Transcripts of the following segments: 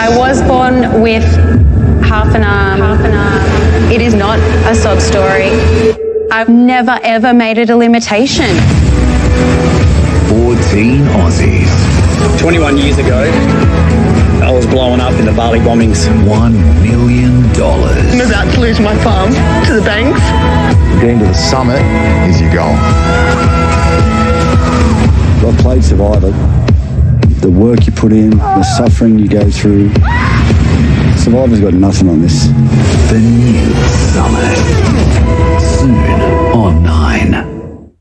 I was born with half an arm. It is not a sob story. I've never ever made it a limitation. 14 Aussies. 21 years ago, I was blowing up in the Bali bombings. $1 million. I'm about to lose my farm to the banks. Getting to the summit is your goal. I've played Survivor. The work you put in, the suffering you go through. Survivor's got nothing on this. The new Summit. Soon on 9.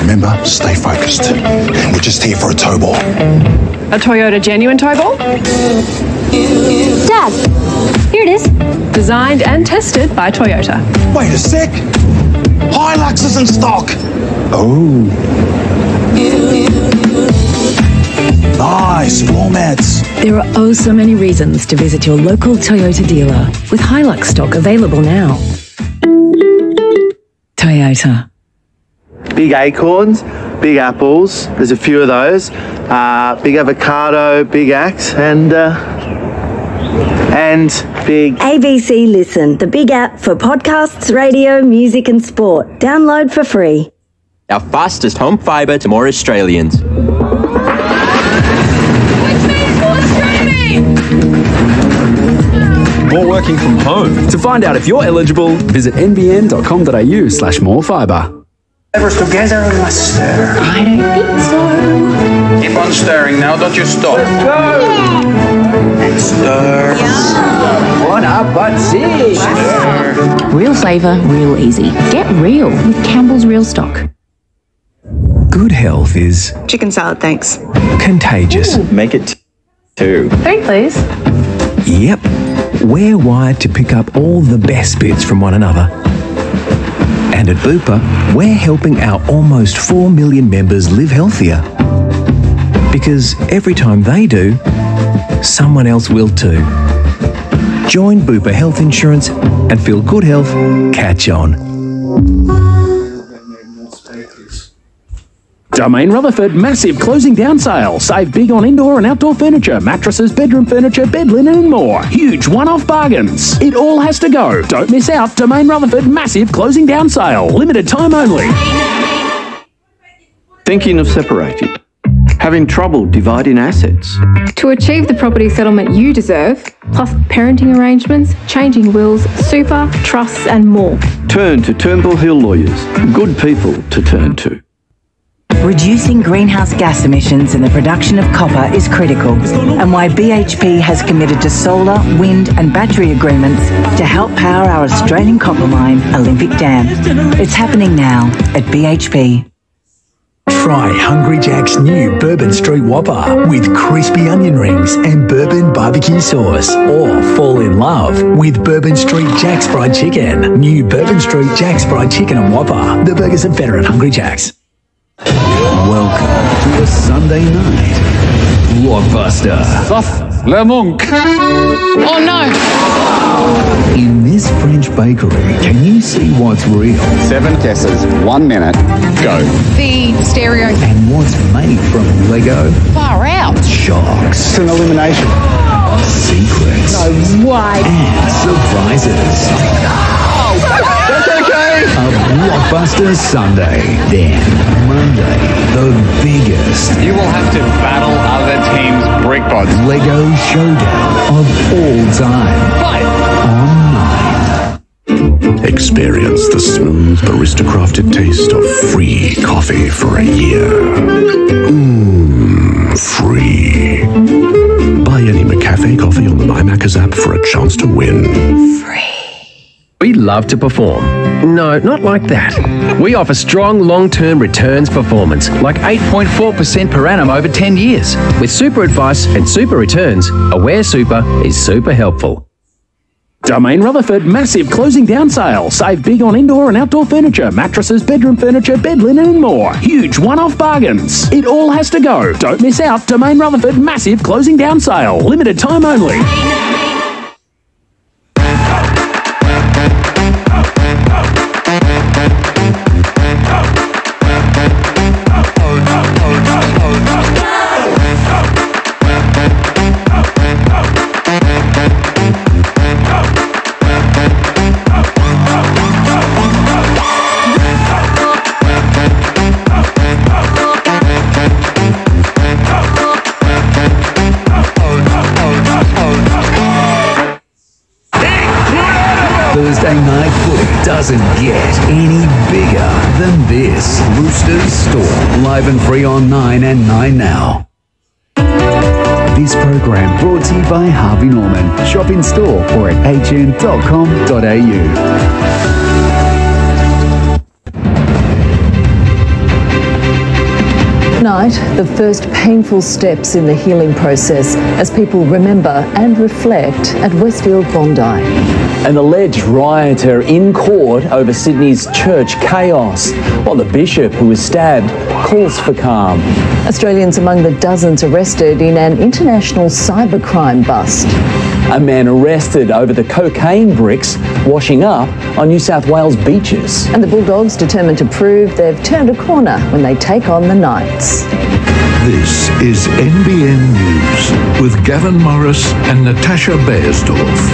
Remember, stay focused. We're just here for a tow ball. A Toyota genuine tow ball? Dad, here it is. Designed and tested by Toyota. Wait a sec. Hilux is in stock. Oh. Nice floor mats. There are oh so many reasons to visit your local Toyota dealer with Hilux stock available now. Toyota. Big acorns, big apples, there's a few of those, big avocado, big axe, and big... ABC Listen, the big app for podcasts, radio, music and sport. Download for free. Our fastest home fibre to more Australians. More working from home. To find out if you're eligible, visit nbn.com.au/morefibre. Ever together we must stir. I don't think so. Keep on stirring now, don't you stop. Let's go! And stir. What up, Butsy? Stir. Real flavour, real easy. Get real with Campbell's Real Stock. Good health is... Chicken salad, thanks. ...contagious. Ooh. Make it 2. 3, please. Yep. We're wired to pick up all the best bits from one another. And at Bupa, we're helping our almost 4 million members live healthier. Because every time they do, someone else will too. Join Bupa Health Insurance and feel good health catch on. Domain Rutherford massive closing down sale. Save big on indoor and outdoor furniture, mattresses, bedroom furniture, bed linen and more. Huge one-off bargains. It all has to go. Don't miss out. Domain Rutherford massive closing down sale. Limited time only. Thinking of separating? Having trouble dividing assets? To achieve the property settlement you deserve, plus parenting arrangements, changing wills, super, trusts and more. Turn to Turnbull Hill Lawyers. Good people to turn to. Reducing greenhouse gas emissions in the production of copper is critical, and why BHP has committed to solar, wind and battery agreements to help power our Australian copper mine, Olympic Dam. It's happening now at BHP. Try Hungry Jack's new Bourbon Street Whopper with crispy onion rings and bourbon barbecue sauce. Or fall in love with Bourbon Street Jack's Fried Chicken. New Bourbon Street Jack's Fried Chicken and Whopper. The burgers are better at Hungry Jack's. Welcome to a Sunday night blockbuster. Le Monk. Oh no! In this French bakery, can you see what's real? 7 guesses, 1 minute, go. The stereo. And what's made from Lego? Far out. Shocks. It's an elimination. Secrets. No way. And surprises. That's okay. A blockbuster Sunday. Then Monday, the biggest. You will have to battle other teams' brick pods. Lego showdown of all time. Fight. On 9. Experience the smooth barista-crafted taste of free coffee for a year. Free. Buy any McCafe coffee on the MyMaccas app for a chance to win. Free. We love to perform. No, not like that. We offer strong long-term returns performance, like 8.4% per annum over 10 years. With super advice and super returns, Aware Super is super helpful. Domain Rutherford massive closing down sale. Save big on indoor and outdoor furniture, mattresses, bedroom furniture, bed linen and more. Huge one-off bargains. It all has to go. Don't miss out. Domain Rutherford massive closing down sale. Limited time only. doesn't get any bigger than this. Roosters Store, live and free on 9 and 9 Now. This program brought to you by Harvey Norman. Shop in store or at hm.com.au. Tonight, the first painful steps in the healing process as people remember and reflect at Westfield Bondi. An alleged rioter in court over Sydney's church chaos, while the bishop who was stabbed calls for calm. Australians among the dozens arrested in an international cybercrime bust. A man arrested over the cocaine bricks washing up on New South Wales beaches. And the Bulldogs determined to prove they've turned a corner when they take on the Knights. This is NBN News with Gavin Morris and Natasha Beyersdorf.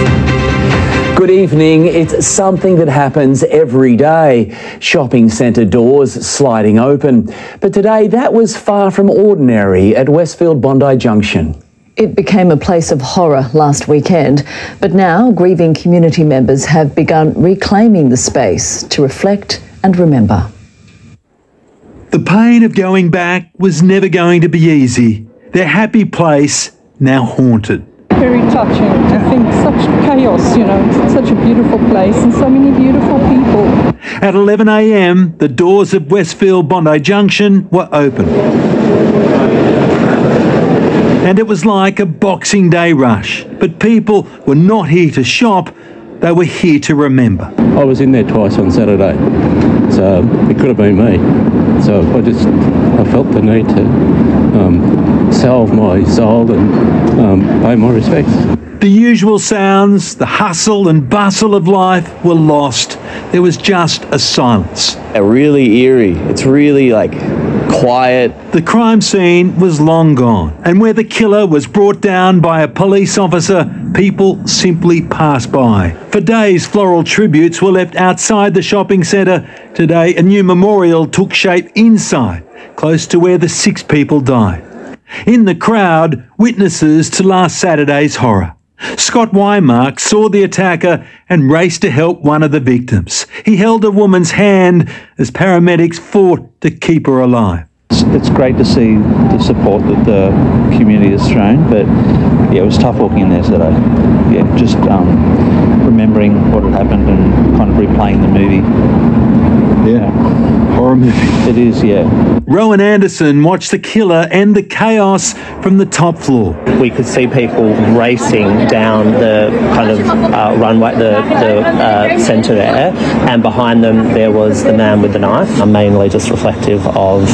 Good evening. It's something that happens every day. Shopping centre doors sliding open. But today that was far from ordinary at Westfield Bondi Junction. It became a place of horror last weekend, but now grieving community members have begun reclaiming the space to reflect and remember. The pain of going back was never going to be easy. Their happy place now haunted. Very touching to think such chaos, such a beautiful place and so many beautiful people. At 11 a.m, the doors of Westfield Bondi Junction were open. And it was like a Boxing Day rush. But people were not here to shop, they were here to remember. I was in there twice on Saturday, so it could have been me. So I felt the need to salve my soul and pay my respects. The usual sounds, the hustle and bustle of life were lost. There was just a silence. Really eerie. It's really quiet. The crime scene was long gone, and where the killer was brought down by a police officer, people simply passed by. For days, floral tributes were left outside the shopping centre. Today, a new memorial took shape inside, close to where the 6 people died. In the crowd, witnesses to last Saturday's horror. Scott Wymark saw the attacker and raced to help one of the victims. He held a woman's hand as paramedics fought to keep her alive. It's great to see the support that the community has thrown, but yeah, it was tough walking in there today. Yeah, just remembering what had happened and kind of replaying the movie. Yeah, horror movie. It is, yeah. Rowan Anderson watched the killer and the chaos from the top floor. We could see people racing down the kind of runway, the centre there, and behind them there was the man with the knife. I'm mainly just reflective of,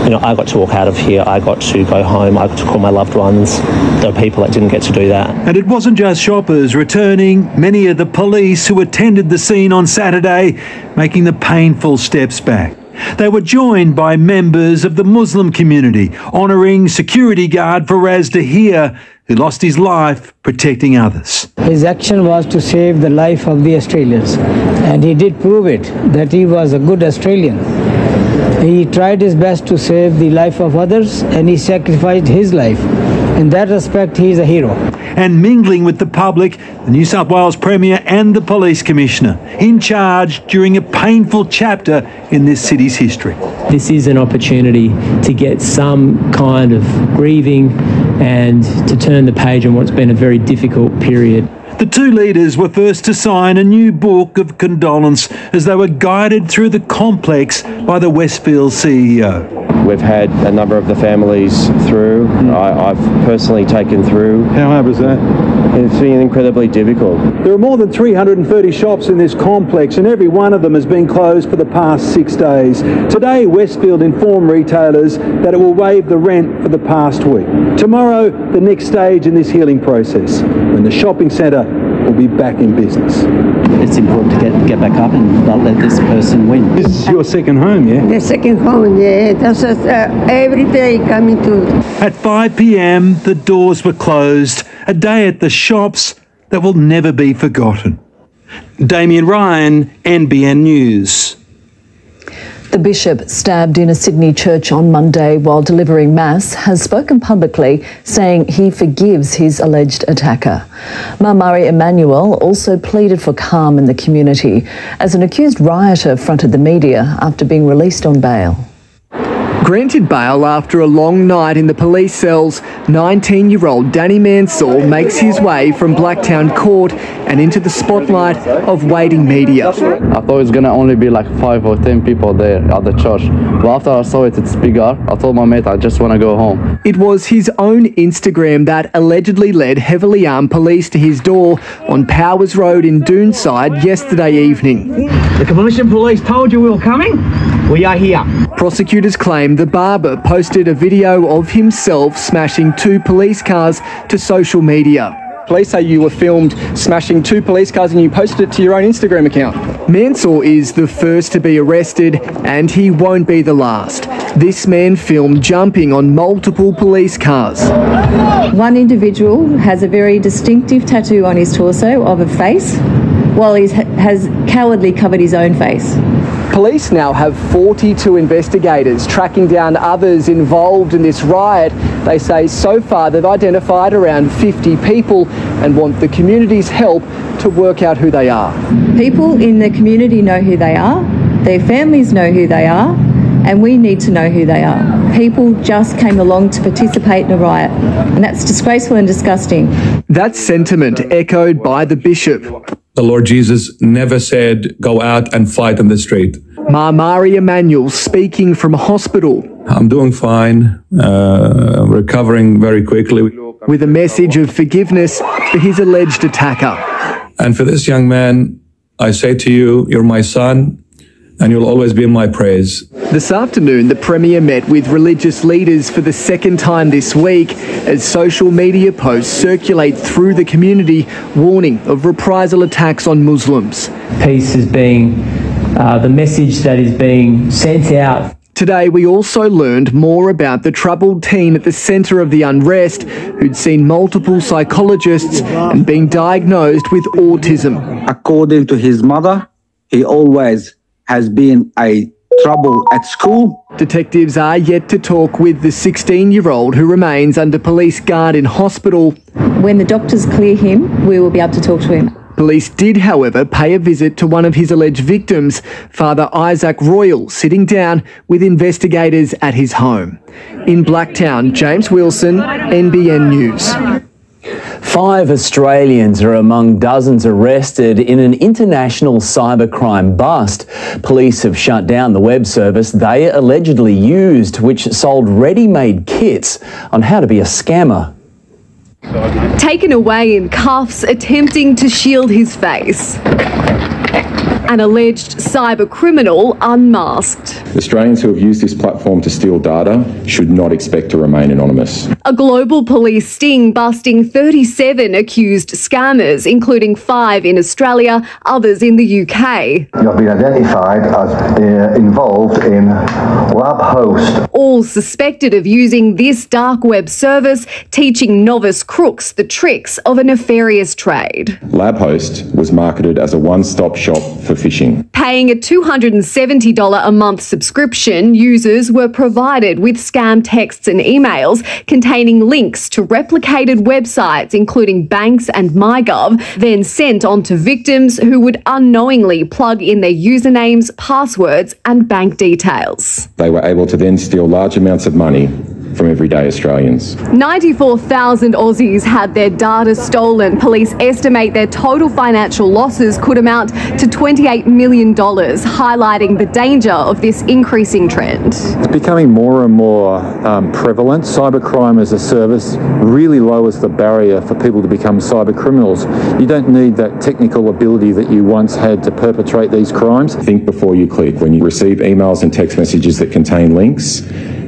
I got to walk out of here, I got to go home, I got to call my loved ones. There were people that didn't get to do that. And it wasn't just shoppers returning. Many of the police who attended the scene on Saturday making the painful steps back. They were joined by members of the Muslim community, honouring security guard Faraz Dahir, who lost his life protecting others. His action was to save the life of the Australians, and he did prove it, that he was a good Australian. He tried his best to save the life of others, and he sacrificed his life. In that respect, he is a hero. And mingling with the public, the New South Wales Premier and the Police Commissioner, in charge during a painful chapter in this city's history. This is an opportunity to get some kind of grieving and to turn the page on what's been a very difficult period. The 2 leaders were first to sign a new book of condolence as they were guided through the complex by the Westfield CEO. We've had a number of the families through. I've personally taken through. How hard was that? It's been incredibly difficult. There are more than 330 shops in this complex, and every one of them has been closed for the past 6 days. Today, Westfield informed retailers that it will waive the rent for the past week. Tomorrow, the next stage in this healing process, when the shopping centre will be back in business. It's important to get back up and not let this person win. This is your second home, yeah? The second home, yeah. That's just, every day coming to. At 5 p.m, the doors were closed. A day at the shops that will never be forgotten. Damien Ryan, NBN News. The bishop, stabbed in a Sydney church on Monday while delivering Mass, has spoken publicly saying he forgives his alleged attacker. Mari Emmanuel also pleaded for calm in the community as an accused rioter fronted the media after being released on bail. Granted bail after a long night in the police cells, 19-year-old Danny Mansour makes his way from Blacktown Court and into the spotlight of waiting media. I thought it was going to only be like 5 or 10 people there at the church. But after I saw it's bigger, I told my mate I just want to go home. It was his own Instagram that allegedly led heavily armed police to his door on Powers Road in Doonside yesterday evening. The Coalition Police told you we were coming. We are here. Prosecutors claim the barber posted a video of himself smashing 2 police cars to social media. Police say you were filmed smashing 2 police cars and you posted it to your own Instagram account. Mansour is the first to be arrested and he won't be the last. This man filmed jumping on multiple police cars. One individual has a very distinctive tattoo on his torso of a face, while he has cowardly covered his own face. Police now have 42 investigators tracking down others involved in this riot. They say so far they've identified around 50 people and want the community's help to work out who they are. People in the community know who they are, their families know who they are, and we need to know who they are. People just came along to participate in a riot, and that's disgraceful and disgusting. That sentiment echoed by the bishop. The Lord Jesus never said, go out and fight in the street. Mari Emmanuel speaking from hospital. I'm doing fine, recovering very quickly. With a message of forgiveness for his alleged attacker. And for this young man, I say to you, you're my son, and you'll always be in my praise. This afternoon, the Premier met with religious leaders for the second time this week as social media posts circulate through the community warning of reprisal attacks on Muslims. Peace is being the message that is being sent out. Today, we also learned more about the troubled teen at the centre of the unrest who'd seen multiple psychologists and been diagnosed with autism. According to his mother, he always has been a trouble at school. Detectives are yet to talk with the 16-year-old who remains under police guard in hospital. When the doctors clear him, we will be able to talk to him. Police did, however, pay a visit to one of his alleged victims, Father Isaac Royal, sitting down with investigators at his home. In Blacktown, James Wilson, NBN News. 5 Australians are among dozens arrested in an international cybercrime bust. Police have shut down the web service they allegedly used, which sold ready-made kits on how to be a scammer. Taken away in cuffs, attempting to shield his face. An alleged cyber criminal unmasked. Australians who have used this platform to steal data should not expect to remain anonymous. A global police sting busting 37 accused scammers, including 5 in Australia, others in the UK. You have been identified as involved in LabHost. All suspected of using this dark web service, teaching novice crooks the tricks of a nefarious trade. LabHost was marketed as a one-stop shop for phishing. Paying a $270 a month subscription, users were provided with scam texts and emails containing links to replicated websites, including banks and MyGov, then sent on to victims who would unknowingly plug in their usernames, passwords, and bank details. They were able to then steal large amounts of money from everyday Australians. 94,000 Aussies had their data stolen. Police estimate their total financial losses could amount to $28 million, highlighting the danger of this increasing trend. It's becoming more and more prevalent. Cybercrime as a service really lowers the barrier for people to become cyber criminals. You don't need that technical ability that you once had to perpetrate these crimes. Think before you click. When you receive emails and text messages that contain links,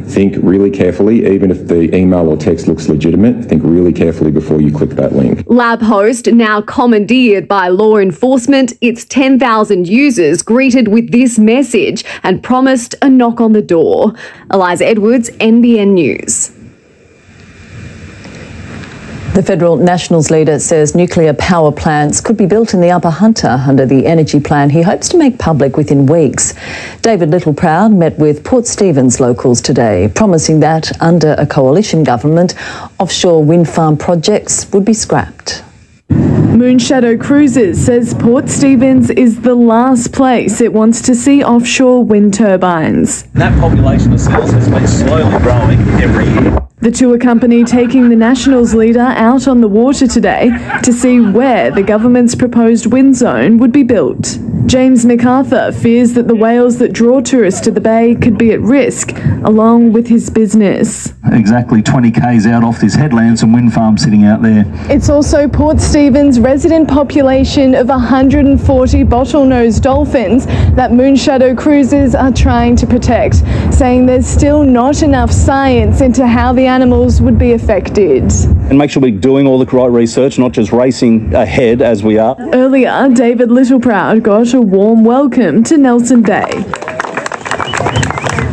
think really carefully. Even if the email or text looks legitimate, think really carefully before you click that link. LabHost, now commandeered by law enforcement, its 10,000 users greeted with this message and promised a knock on the door. Eliza Edwards, NBN News. The The Federal Nationals leader says nuclear power plants could be built in the Upper Hunter under the energy plan he hopes to make public within weeks. David Littleproud met with Port Stephens locals today, promising that under a coalition government, offshore wind farm projects would be scrapped. Moonshadow Cruises says Port Stephens is the last place it wants to see offshore wind turbines. That population of cells has been slowly growing every year. The tour company taking the Nationals leader out on the water today to see where the government's proposed wind zone would be built. James MacArthur fears that the whales that draw tourists to the bay could be at risk, along with his business. Exactly 20 k's out off this headland, some wind farms sitting out there. It's also Port Stephens' resident population of 140 bottlenose dolphins that Moonshadow Cruises are trying to protect, saying there's still not enough science into how the animals would be affected. And make sure we're doing all the right research, not just racing ahead as we are. Earlier, David Littleproud got a warm welcome to Nelson Day,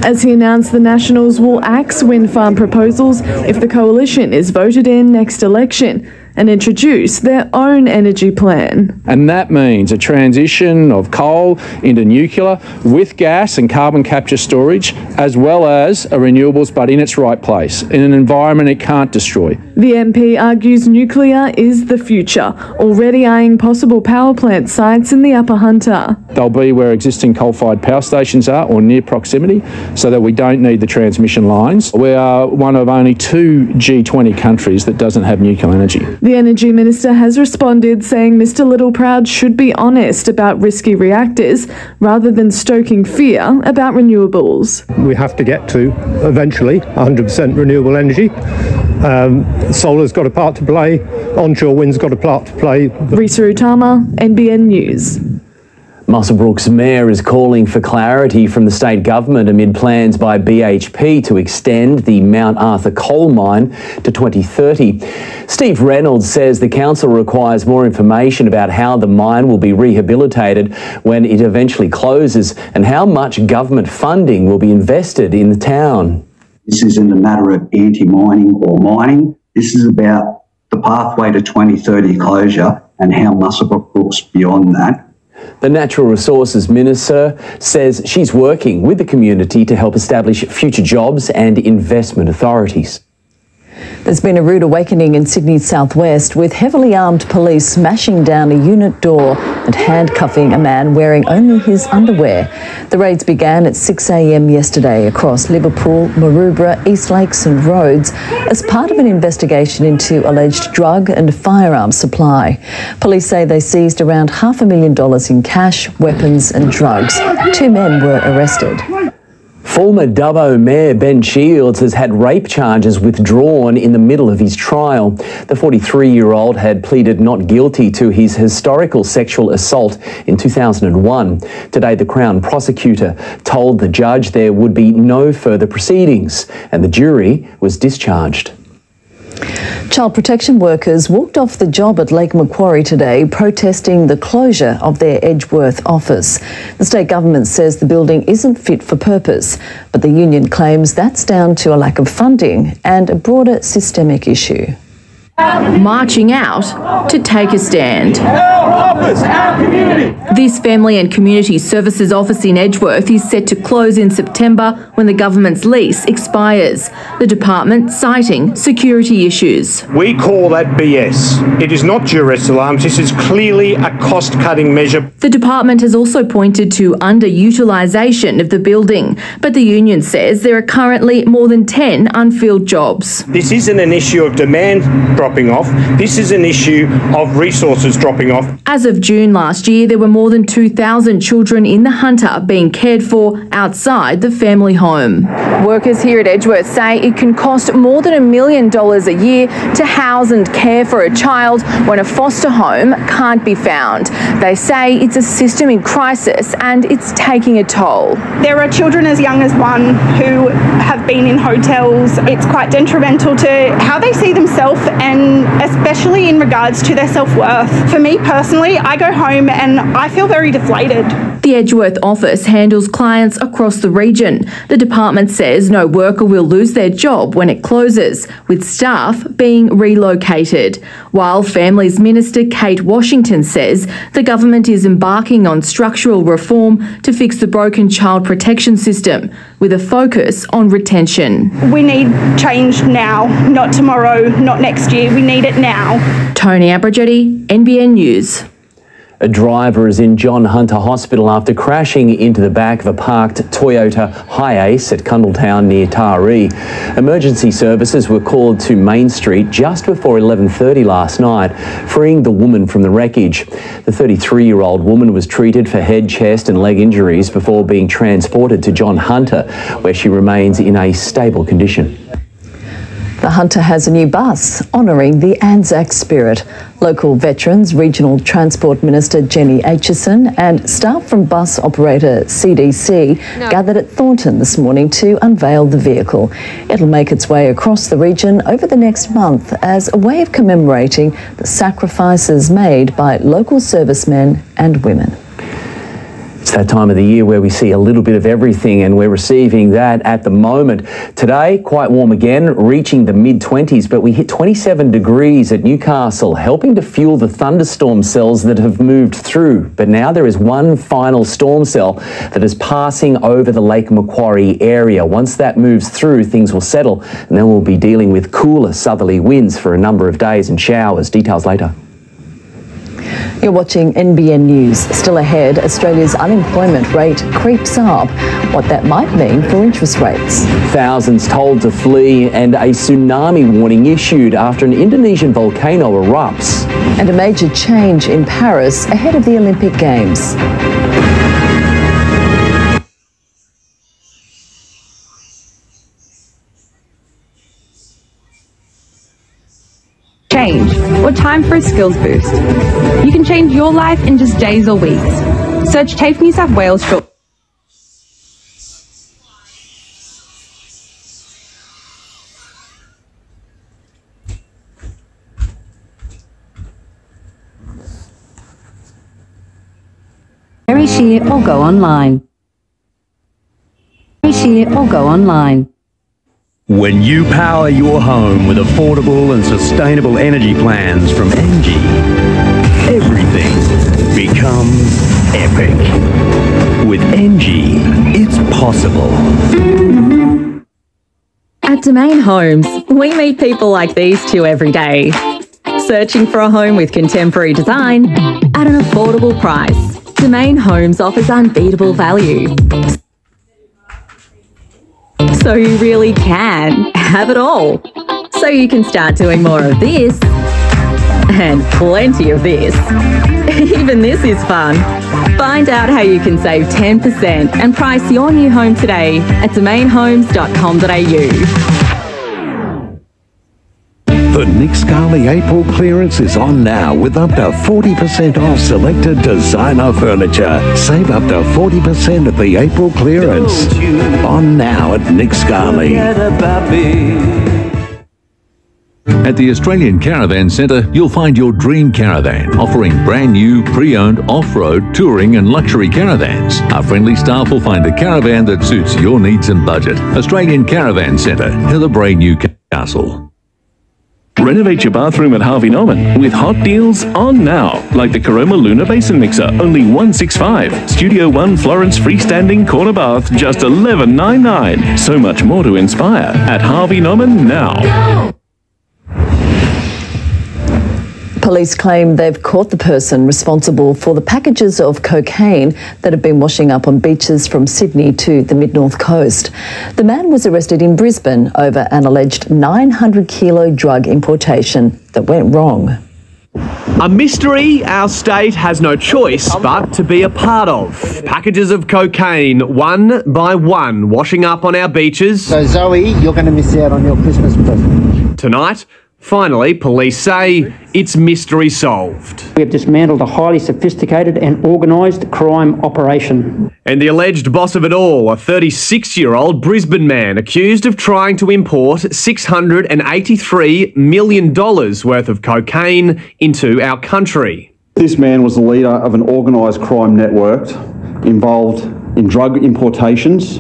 as he announced the Nationals will axe wind farm proposals if the coalition is voted in next election and introduce their own energy plan. And that means a transition of coal into nuclear with gas and carbon capture storage, as well as a renewables, but in its right place, in an environment it can't destroy. The MP argues nuclear is the future, already eyeing possible power plant sites in the Upper Hunter. They'll be where existing coal-fired power stations are or near proximity, so that we don't need the transmission lines. We are one of only 2 G20 countries that doesn't have nuclear energy. The Energy Minister has responded, saying Mr Littleproud should be honest about risky reactors rather than stoking fear about renewables. We have to get to, eventually, 100% renewable energy. Solar's got a part to play, onshore wind's got a part to play. Risa Utama, NBN News. Muswellbrook's mayor is calling for clarity from the state government amid plans by BHP to extend the Mount Arthur coal mine to 2030. Steve Reynolds says the council requires more information about how the mine will be rehabilitated when it eventually closes and how much government funding will be invested in the town. This isn't a matter of anti-mining or mining. This is about the pathway to 2030 closure and how Muswellbrook looks beyond that. The Natural Resources Minister says she's working with the community to help establish future jobs and investment authorities. There's been a rude awakening in Sydney's southwest with heavily armed police smashing down a unit door and handcuffing a man wearing only his underwear. The raids began at 6 a.m. yesterday across Liverpool, Maroubra, East Lakes and Rhodes as part of an investigation into alleged drug and firearm supply. Police say they seized around $500,000 in cash, weapons and drugs. 2 men were arrested. Former Dubbo Mayor Ben Shields has had rape charges withdrawn in the middle of his trial. The 43-year-old had pleaded not guilty to his historical sexual assault in 2001. Today, the Crown prosecutor told the judge there would be no further proceedings, and the jury was discharged. Child protection workers walked off the job at Lake Macquarie today, protesting the closure of their Edgeworth office. The state government says the building isn't fit for purpose, but the union claims that's down to a lack of funding and a broader systemic issue. Marching out to take a stand. Our office, our community. This Family and Community Services office in Edgeworth is set to close in September when the government's lease expires. The department citing security issues. We call that BS. It is not duress alarms. This is clearly a cost-cutting measure. The department has also pointed to underutilisation of the building, but the union says there are currently more than 10 unfilled jobs. This isn't an issue of demand dropping off. This is an issue of resources dropping off. As of June last year, there were more than 2,000 children in the Hunter being cared for outside the family home. Workers here at Edgeworth say it can cost more than $1 million a year to house and care for a child when a foster home can't be found. They say it's a system in crisis and it's taking a toll. There are children as young as 1 who have been in hotels. It's quite detrimental to how they see themselves and and especially in regards to their self-worth. For me personally, I go home and I feel very deflated. The Edgeworth office handles clients across the region. The department says no worker will lose their job when it closes, with staff being relocated. While Families Minister Kate Washington says the government is embarking on structural reform to fix the broken child protection system, with a focus on retention. We need change now, not tomorrow, not next year. We need it now. Tony Abragetti, NBN News. A driver is in John Hunter Hospital after crashing into the back of a parked Toyota Hiace at Cundletown near Taree. Emergency services were called to Main Street just before 11:30 last night, freeing the woman from the wreckage. The 33-year-old woman was treated for head, chest and leg injuries before being transported to John Hunter, where she remains in a stable condition. The Hunter has a new bus honouring the Anzac spirit. Local veterans, Regional Transport Minister Jenny Aitchison and staff from bus operator CDC gathered at Thornton this morning to unveil the vehicle. It'll make its way across the region over the next month as a way of commemorating the sacrifices made by local servicemen and women. It's that time of the year where we see a little bit of everything, and we're receiving that at the moment. Today, quite warm again, reaching the mid-20s, but we hit 27 degrees at Newcastle, helping to fuel the thunderstorm cells that have moved through. But now there is one final storm cell that is passing over the Lake Macquarie area. Once that moves through, things will settle, and then we'll be dealing with cooler southerly winds for a number of days and showers. Details later. You're watching NBN News. Still ahead, Australia's unemployment rate creeps up. What that might mean for interest rates. Thousands told to flee and a tsunami warning issued after an Indonesian volcano erupts. And a major change in Paris ahead of the Olympic Games. Change, or time for a skills boost. You can change your life in just days or weeks. Search TAFE New South Wales short. Very sheer or go online. Very sheer or go online. When you power your home with affordable and sustainable energy plans from Engie, everything becomes epic. With Engie, it's possible. At Domain Homes, we meet people like these two every day. Searching for a home with contemporary design at an affordable price. Domain Homes offers unbeatable value. So you really can have it all. So you can start doing more of this and plenty of this. Even this is fun. Find out how you can save 10% and price your new home today at domainhomes.com.au. The Nick Scali April clearance is on now with up to 40% off selected designer furniture. Save up to 40% at the April clearance. On now at Nick Scali. At the Australian Caravan Centre, you'll find your dream caravan, offering brand new, pre-owned, off-road, touring and luxury caravans. Our friendly staff will find a caravan that suits your needs and budget. Australian Caravan Centre, Hillabray, Newcastle. Renovate your bathroom at Harvey Norman with hot deals on now, like the Caroma Luna Basin Mixer, only $165. Studio One Florence freestanding corner bath, just $11.99. So much more to inspire at Harvey Norman now. Police claim they've caught the person responsible for the packages of cocaine that have been washing up on beaches from Sydney to the mid-north coast. The man was arrested in Brisbane over an alleged 900-kilo drug importation that went wrong. A mystery our state has no choice but to be a part of. Packages of cocaine, one by one, washing up on our beaches. So Zoe, you're going to miss out on your Christmas present. Tonight, Finally, police say it's mystery solved. We have dismantled a highly sophisticated and organised crime operation. And the alleged boss of it all, a 36-year-old Brisbane man accused of trying to import $683 million worth of cocaine into our country. This man was the leader of an organised crime network involved in drug importations,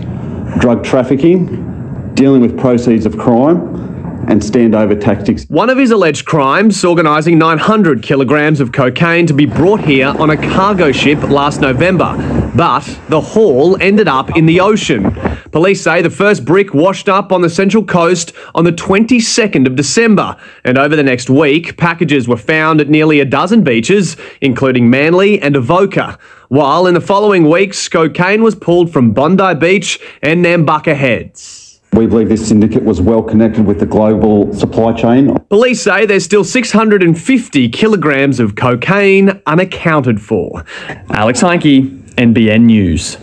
drug trafficking, dealing with proceeds of crime, and standover tactics. One of his alleged crimes, organising 900 kilograms of cocaine to be brought here on a cargo ship last November. But the haul ended up in the ocean. Police say the first brick washed up on the Central Coast on the 22nd of December. And over the next week, packages were found at nearly a dozen beaches, including Manly and Avoca. While in the following weeks, cocaine was pulled from Bondi Beach and Nambucca Heads. We believe this syndicate was well connected with the global supply chain. Police say there's still 650 kilograms of cocaine unaccounted for. Alex Heinke, NBN News.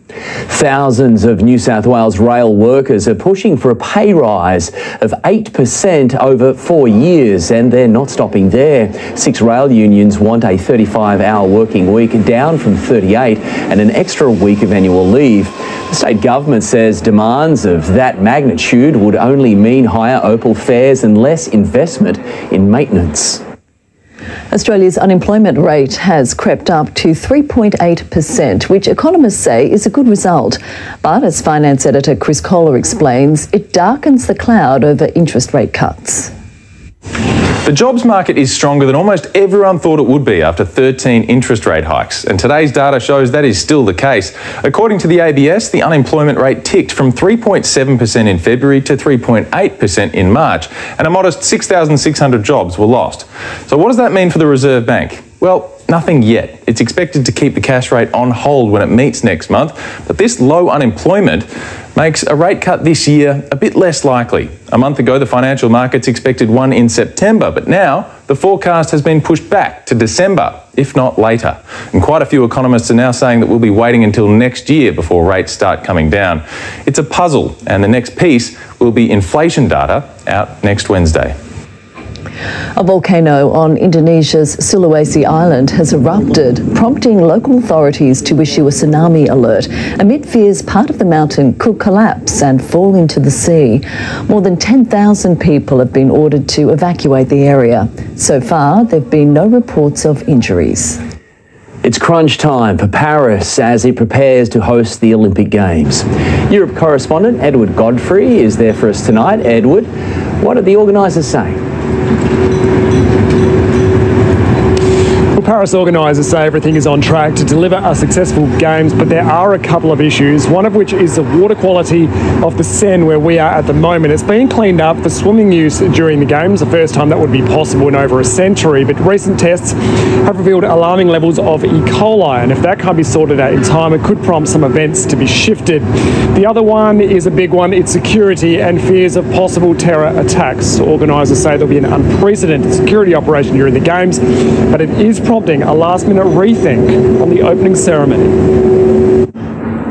Thousands of New South Wales rail workers are pushing for a pay rise of 8% over 4 years, and they're not stopping there. 6 rail unions want a 35-hour working week down from 38 and an extra week of annual leave. The state government says demands of that magnitude would only mean higher Opal fares and less investment in maintenance. Australia's unemployment rate has crept up to 3.8%, which economists say is a good result. But as finance editor Chris Kohler explains, it darkens the cloud over interest rate cuts. The jobs market is stronger than almost everyone thought it would be after 13 interest rate hikes, and today's data shows that is still the case. According to the ABS, the unemployment rate ticked from 3.7% in February to 3.8% in March, and a modest 6,600 jobs were lost. So what does that mean for the Reserve Bank? Well, nothing yet. It's expected to keep the cash rate on hold when it meets next month, but this low unemployment makes a rate cut this year a bit less likely. A month ago, the financial markets expected one in September, but now the forecast has been pushed back to December, if not later. And quite a few economists are now saying that we'll be waiting until next year before rates start coming down. It's a puzzle, and the next piece will be inflation data out next Wednesday. A volcano on Indonesia's Sulawesi Island has erupted, prompting local authorities to issue a tsunami alert amid fears part of the mountain could collapse and fall into the sea. More than 10,000 people have been ordered to evacuate the area. So far, there have been no reports of injuries. It's crunch time for Paris as it prepares to host the Olympic Games. Europe correspondent Edward Godfrey is there for us tonight. Edward, what did the organisers say? Paris organisers say everything is on track to deliver a successful Games, but there are a couple of issues, one of which is the water quality of the Seine where we are at the moment. It's been cleaned up for swimming use during the Games, the first time that would be possible in over a century, but recent tests have revealed alarming levels of E. coli, and if that can't be sorted out in time, it could prompt some events to be shifted. The other one is a big one, it's security and fears of possible terror attacks. Organisers say there'll be an unprecedented security operation during the Games, but it is prompting a last-minute rethink on the opening ceremony.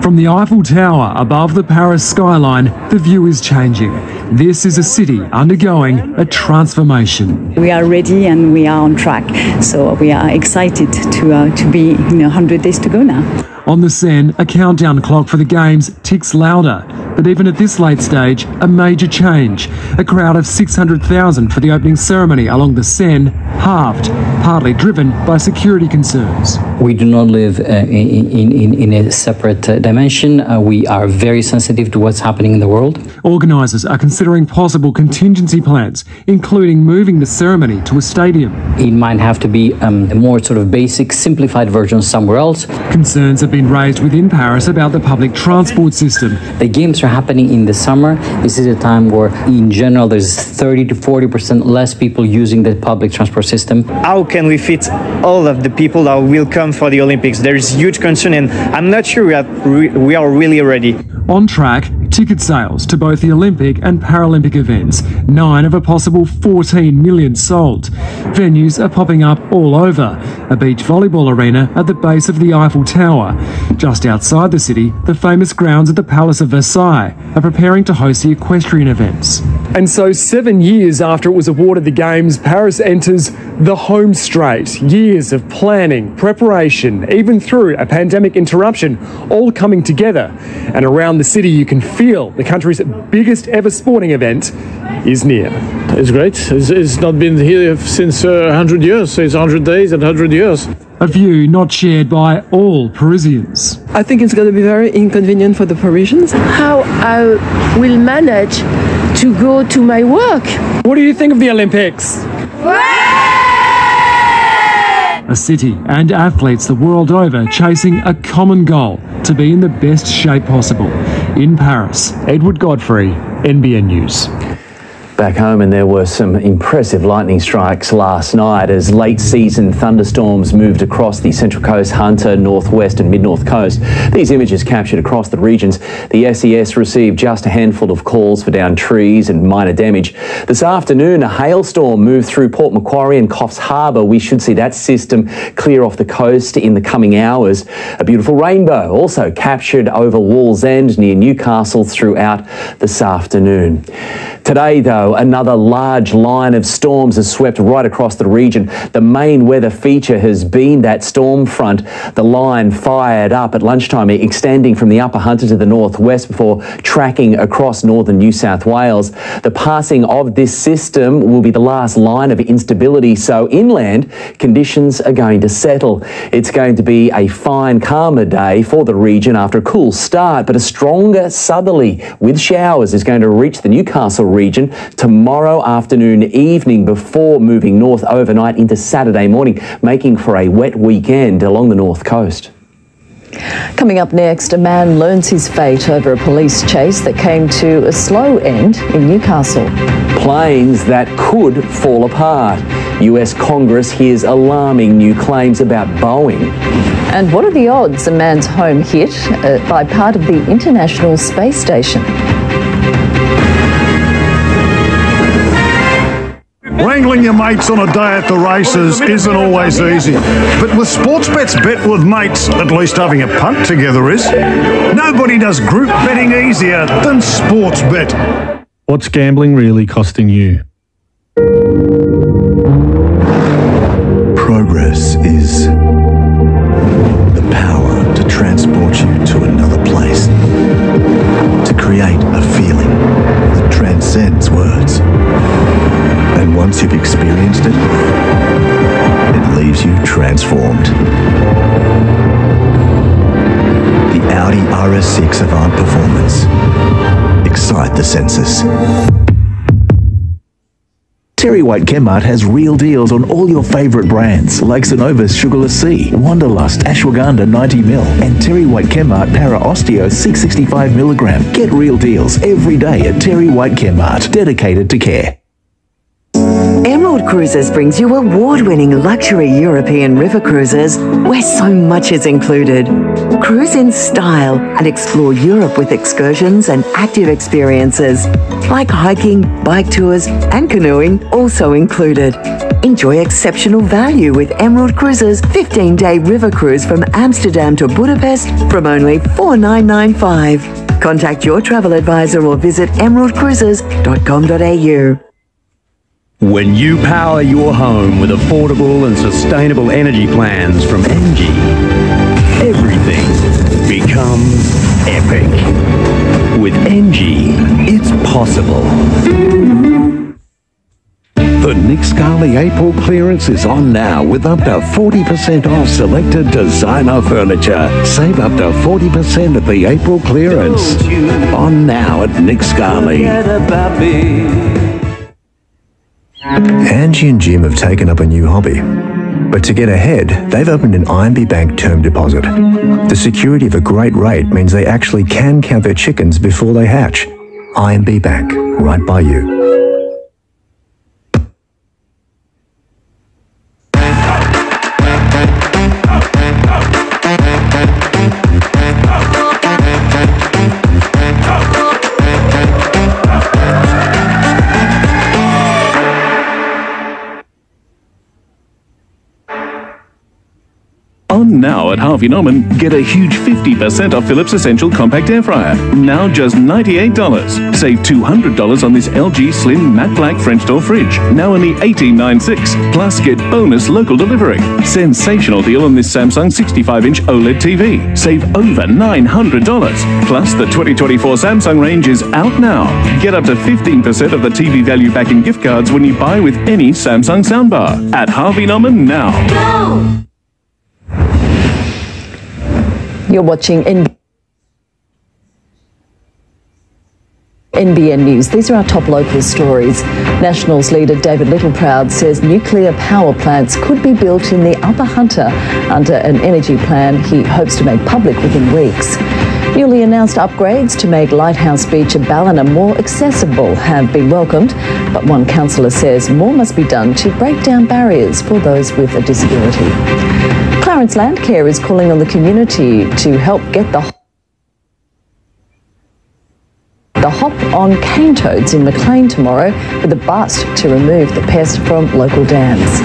From the Eiffel Tower above the Paris skyline, the view is changing. This is a city undergoing a transformation. We are ready and we are on track, so we are excited to be 100 days to go now. On the Seine, a countdown clock for the Games ticks louder. But even at this late stage, a major change. A crowd of 600,000 for the opening ceremony along the Seine, halved, partly driven by security concerns. We do not live in a separate dimension. We are very sensitive to what's happening in the world. Organisers are considering possible contingency plans, including moving the ceremony to a stadium. It might have to be a more sort of basic, simplified version somewhere else. Concerns have been raised within Paris about the public transport system. The Games are happening in the summer. This is a time where, in general, there's 30 to 40% less people using the public transport system. How can we fit all of the people that will come for the Olympics? There is huge concern, and I'm not sure we are really ready. On track, ticket sales to both the Olympic and Paralympic events, 9 of a possible 14 million sold. Venues are popping up all over. A beach volleyball arena at the base of the Eiffel Tower. Just outside the city, the famous grounds at the Palace of Versailles are preparing to host the equestrian events. And so 7 years after it was awarded the Games, Paris enters the home straight. Years of planning, preparation, even through a pandemic interruption, all coming together. And around the city you can feel the country's biggest ever sporting event is near. It's great. It's not been here since 100 years, so it's 100 days and 100 years. A view not shared by all Parisians. I think it's going to be very inconvenient for the Parisians. How I will manage to go to my work. What do you think of the Olympics? A city and athletes the world over chasing a common goal to be in the best shape possible. In Paris, Edward Godfrey, NBN News. Back home, and there were some impressive lightning strikes last night as late-season thunderstorms moved across the Central Coast, Hunter, Northwest and Mid-North Coast. These images captured across the regions. The SES received just a handful of calls for downed trees and minor damage. This afternoon, a hailstorm moved through Port Macquarie and Coffs Harbour. We should see that system clear off the coast in the coming hours. A beautiful rainbow also captured over Wallsend near Newcastle throughout this afternoon. Today, though, another large line of storms has swept right across the region. The main weather feature has been that storm front. The line fired up at lunchtime, extending from the Upper Hunter to the northwest before tracking across northern New South Wales. The passing of this system will be the last line of instability, so inland conditions are going to settle. It's going to be a fine, calmer day for the region after a cool start, but a stronger southerly with showers is going to reach the Newcastle region tomorrow afternoon, evening before moving north overnight into Saturday morning, making for a wet weekend along the north coast. Coming up next, a man learns his fate over a police chase that came to a slow end in Newcastle. Planes that could fall apart. US Congress hears alarming new claims about Boeing. And what are the odds a man's home hit by part of the International Space Station? Wrangling your mates on a day at the races isn't always easy. But with Sportsbet's Bet with Mates, at least having a punt together is. Nobody does group betting easier than Sportsbet. What's gambling really costing you? Progress is the power to transport you to another place, to create a feeling that transcends words. And once you've experienced it, it leaves you transformed. The Audi RS6 Avant Performance. Excite the senses. Terry White Chemmart has real deals on all your favourite brands like Synovus Sugarless C, Wanderlust Ashwagandha 90ml and Terry White Chemmart Para Osteo 665mg. Get real deals every day at Terry White Chemmart, dedicated to care. Emerald Cruises brings you award-winning luxury European river cruises where so much is included. Cruise in style and explore Europe with excursions and active experiences like hiking, bike tours and canoeing also included. Enjoy exceptional value with Emerald Cruises' 15-day river cruise from Amsterdam to Budapest from only $4,995. Contact your travel advisor or visit emeraldcruises.com.au. When you power your home with affordable and sustainable energy plans from NG, everything becomes epic. With NG, it's possible. The Nick Scali April clearance is on now with up to 40% off selected designer furniture. Save up to 40% at the April clearance. On now at Nick Scali. Angie and Jim have taken up a new hobby. But to get ahead, they've opened an IMB Bank term deposit. The security of a great rate means they actually can count their chickens before they hatch. IMB Bank, right by you. On now at Harvey Norman, get a huge 50% off Philips Essential Compact Air Fryer. Now just $98. Save $200 on this LG Slim Matte Black French door fridge. Now only $18.96. Plus get bonus local delivery. Sensational deal on this Samsung 65-inch OLED TV. Save over $900. Plus the 2024 Samsung range is out now. Get up to 15% of the TV value back in gift cards when you buy with any Samsung soundbar. At Harvey Norman now. Go! You're watching NBN News. These are our top local stories. Nationals leader David Littleproud says nuclear power plants could be built in the Upper Hunter under an energy plan he hopes to make public within weeks. Newly announced upgrades to make Lighthouse Beach at Ballina more accessible have been welcomed, but one councillor says more must be done to break down barriers for those with a disability. Clarence Landcare is calling on the community to help get the hop on cane toads in Maclean tomorrow with a bust to remove the pest from local dams.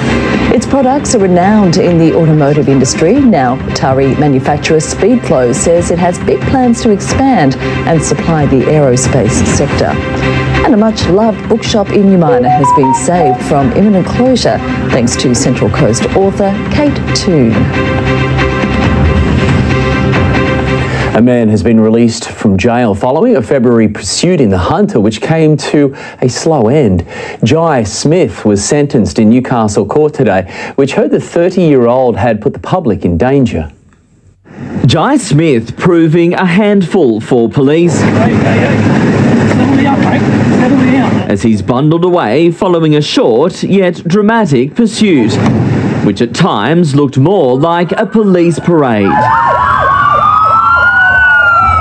Its products are renowned in the automotive industry. Now, Tari manufacturer Speedflow says it has big plans to expand and supply the aerospace sector. And a much-loved bookshop in Umina has been saved from imminent closure thanks to Central Coast author Kate Toon. A man has been released from jail following a February pursuit in the Hunter, which came to a slow end. Jai Smith was sentenced in Newcastle court today, which heard the 30-year-old had put the public in danger. Jai Smith proving a handful for police as he's bundled away following a short yet dramatic pursuit, which at times looked more like a police parade.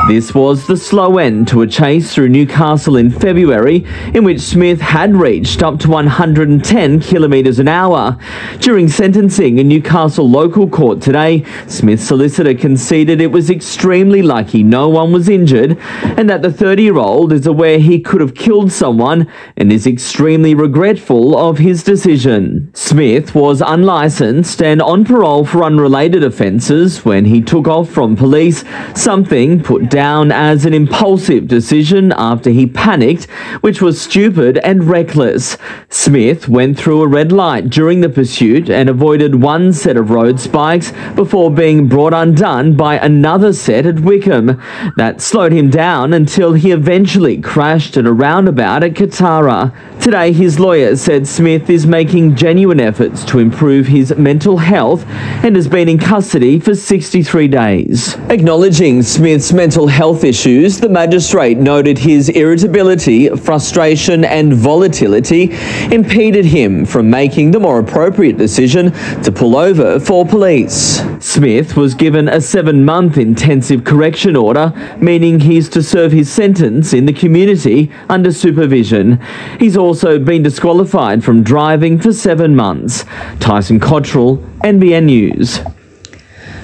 This was the slow end to a chase through Newcastle in February, in which Smith had reached up to 110 kilometres an hour. During sentencing in Newcastle local court today, Smith's solicitor conceded it was extremely lucky no one was injured and that the 30-year-old is aware he could have killed someone and is extremely regretful of his decision. Smith was unlicensed and on parole for unrelated offences when he took off from police, something put down as an impulsive decision after he panicked, which was stupid and reckless. Smith went through a red light during the pursuit and avoided one set of road spikes before being brought undone by another set at Wickham. That slowed him down until he eventually crashed at a roundabout at Katara. Today, his lawyer said Smith is making genuine efforts to improve his mental health and has been in custody for 63 days. Acknowledging Smith's mental health issues, the magistrate noted his irritability, frustration and volatility impeded him from making the more appropriate decision to pull over for police. Smith was given a 7-month intensive correction order, meaning he's to serve his sentence in the community under supervision. He's also been disqualified from driving for 7 months. Tyson Cottrell, NBN News.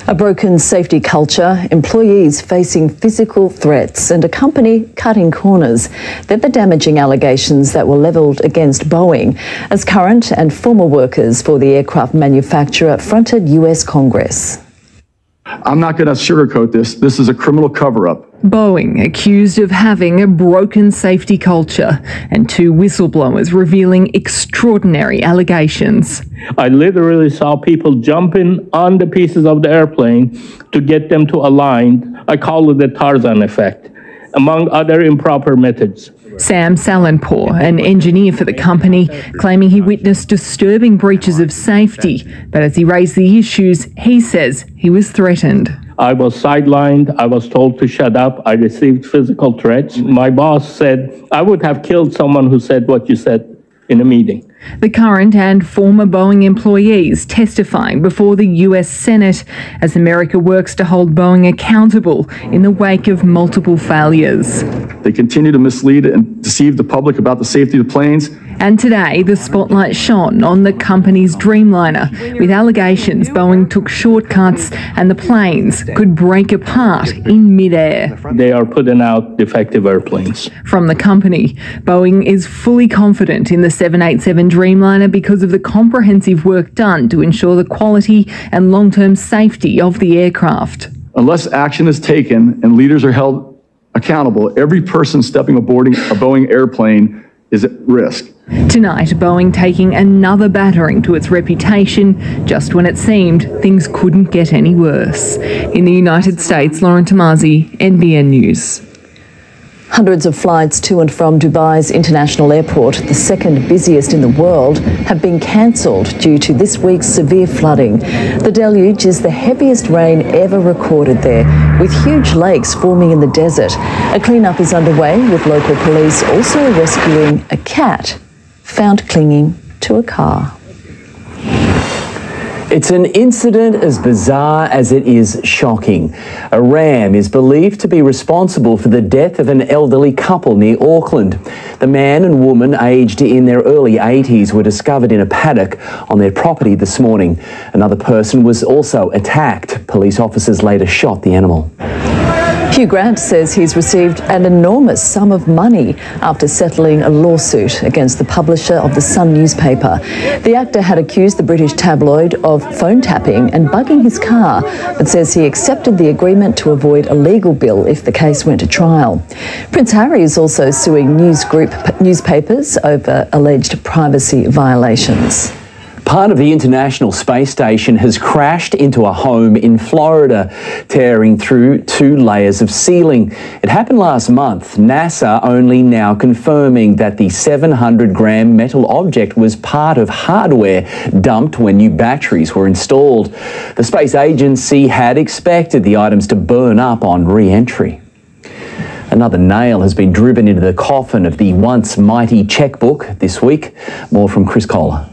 A broken safety culture, employees facing physical threats and a company cutting corners. They're the damaging allegations that were levelled against Boeing as current and former workers for the aircraft manufacturer fronted US Congress. I'm not going to sugarcoat this. This is a criminal cover-up. Boeing accused of having a broken safety culture and 2 whistleblowers revealing extraordinary allegations. I literally saw people jumping on the pieces of the airplane to get them to align. I call it the Tarzan effect, among other improper methods. Sam Salenpour, an engineer for the company, claiming he witnessed disturbing breaches of safety, but as he raised the issues, he says he was threatened. I was sidelined. I was told to shut up. I received physical threats. My boss said I would have killed someone who said what you said in a meeting. The current and former Boeing employees testifying before the US Senate as America works to hold Boeing accountable in the wake of multiple failures. They continue to mislead and deceive the public about the safety of the planes. And today, the spotlight shone on the company's Dreamliner, with allegations Boeing took shortcuts and the planes could break apart in midair. They are putting out defective airplanes. From the company, Boeing is fully confident in the 787 Dreamliner because of the comprehensive work done to ensure the quality and long-term safety of the aircraft. Unless action is taken and leaders are held accountable, every person stepping aboard a Boeing airplane is at risk. Tonight, Boeing taking another battering to its reputation just when it seemed things couldn't get any worse. In the United States, Lauren Tomasi, NBN News. Hundreds of flights to and from Dubai's international airport, the second busiest in the world, have been cancelled due to this week's severe flooding. The deluge is the heaviest rain ever recorded there, with huge lakes forming in the desert. A clean-up is underway, with local police also rescuing a cat found clinging to a car. It's an incident as bizarre as it is shocking. A ram is believed to be responsible for the death of an elderly couple near Auckland. The man and woman, aged in their early 80s, were discovered in a paddock on their property this morning. Another person was also attacked. Police officers later shot the animal. Hugh Grant says he's received an enormous sum of money after settling a lawsuit against the publisher of the Sun newspaper. The actor had accused the British tabloid of phone tapping and bugging his car, but says he accepted the agreement to avoid a legal bill if the case went to trial. Prince Harry is also suing newspapers over alleged privacy violations. Part of the International Space Station has crashed into a home in Florida, tearing through 2 layers of ceiling. It happened last month. NASA only now confirming that the 700-gram metal object was part of hardware dumped when new batteries were installed. The space agency had expected the items to burn up on re-entry. Another nail has been driven into the coffin of the once mighty chequebook this week. More from Chris Kohler.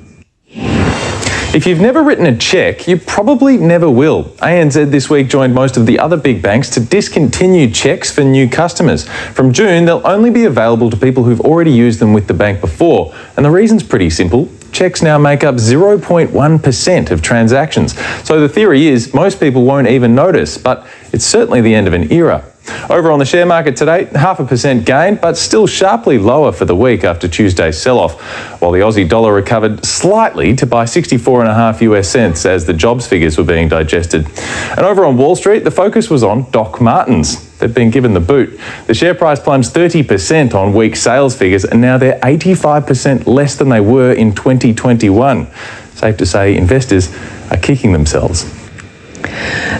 If you've never written a cheque, you probably never will. ANZ this week joined most of the other big banks to discontinue cheques for new customers. From June, they'll only be available to people who've already used them with the bank before. And the reason's pretty simple. Cheques now make up 0.1% of transactions. So the theory is most people won't even notice, but it's certainly the end of an era. Over on the share market today, 0.5% gain, but still sharply lower for the week after Tuesday's sell-off, while the Aussie dollar recovered slightly to buy 64.5 US cents as the jobs figures were being digested. And over on Wall Street, the focus was on Doc Martens. They've been given the boot. The share price plunged 30% on weak sales figures, and now they're 85% less than they were in 2021. Safe to say investors are kicking themselves.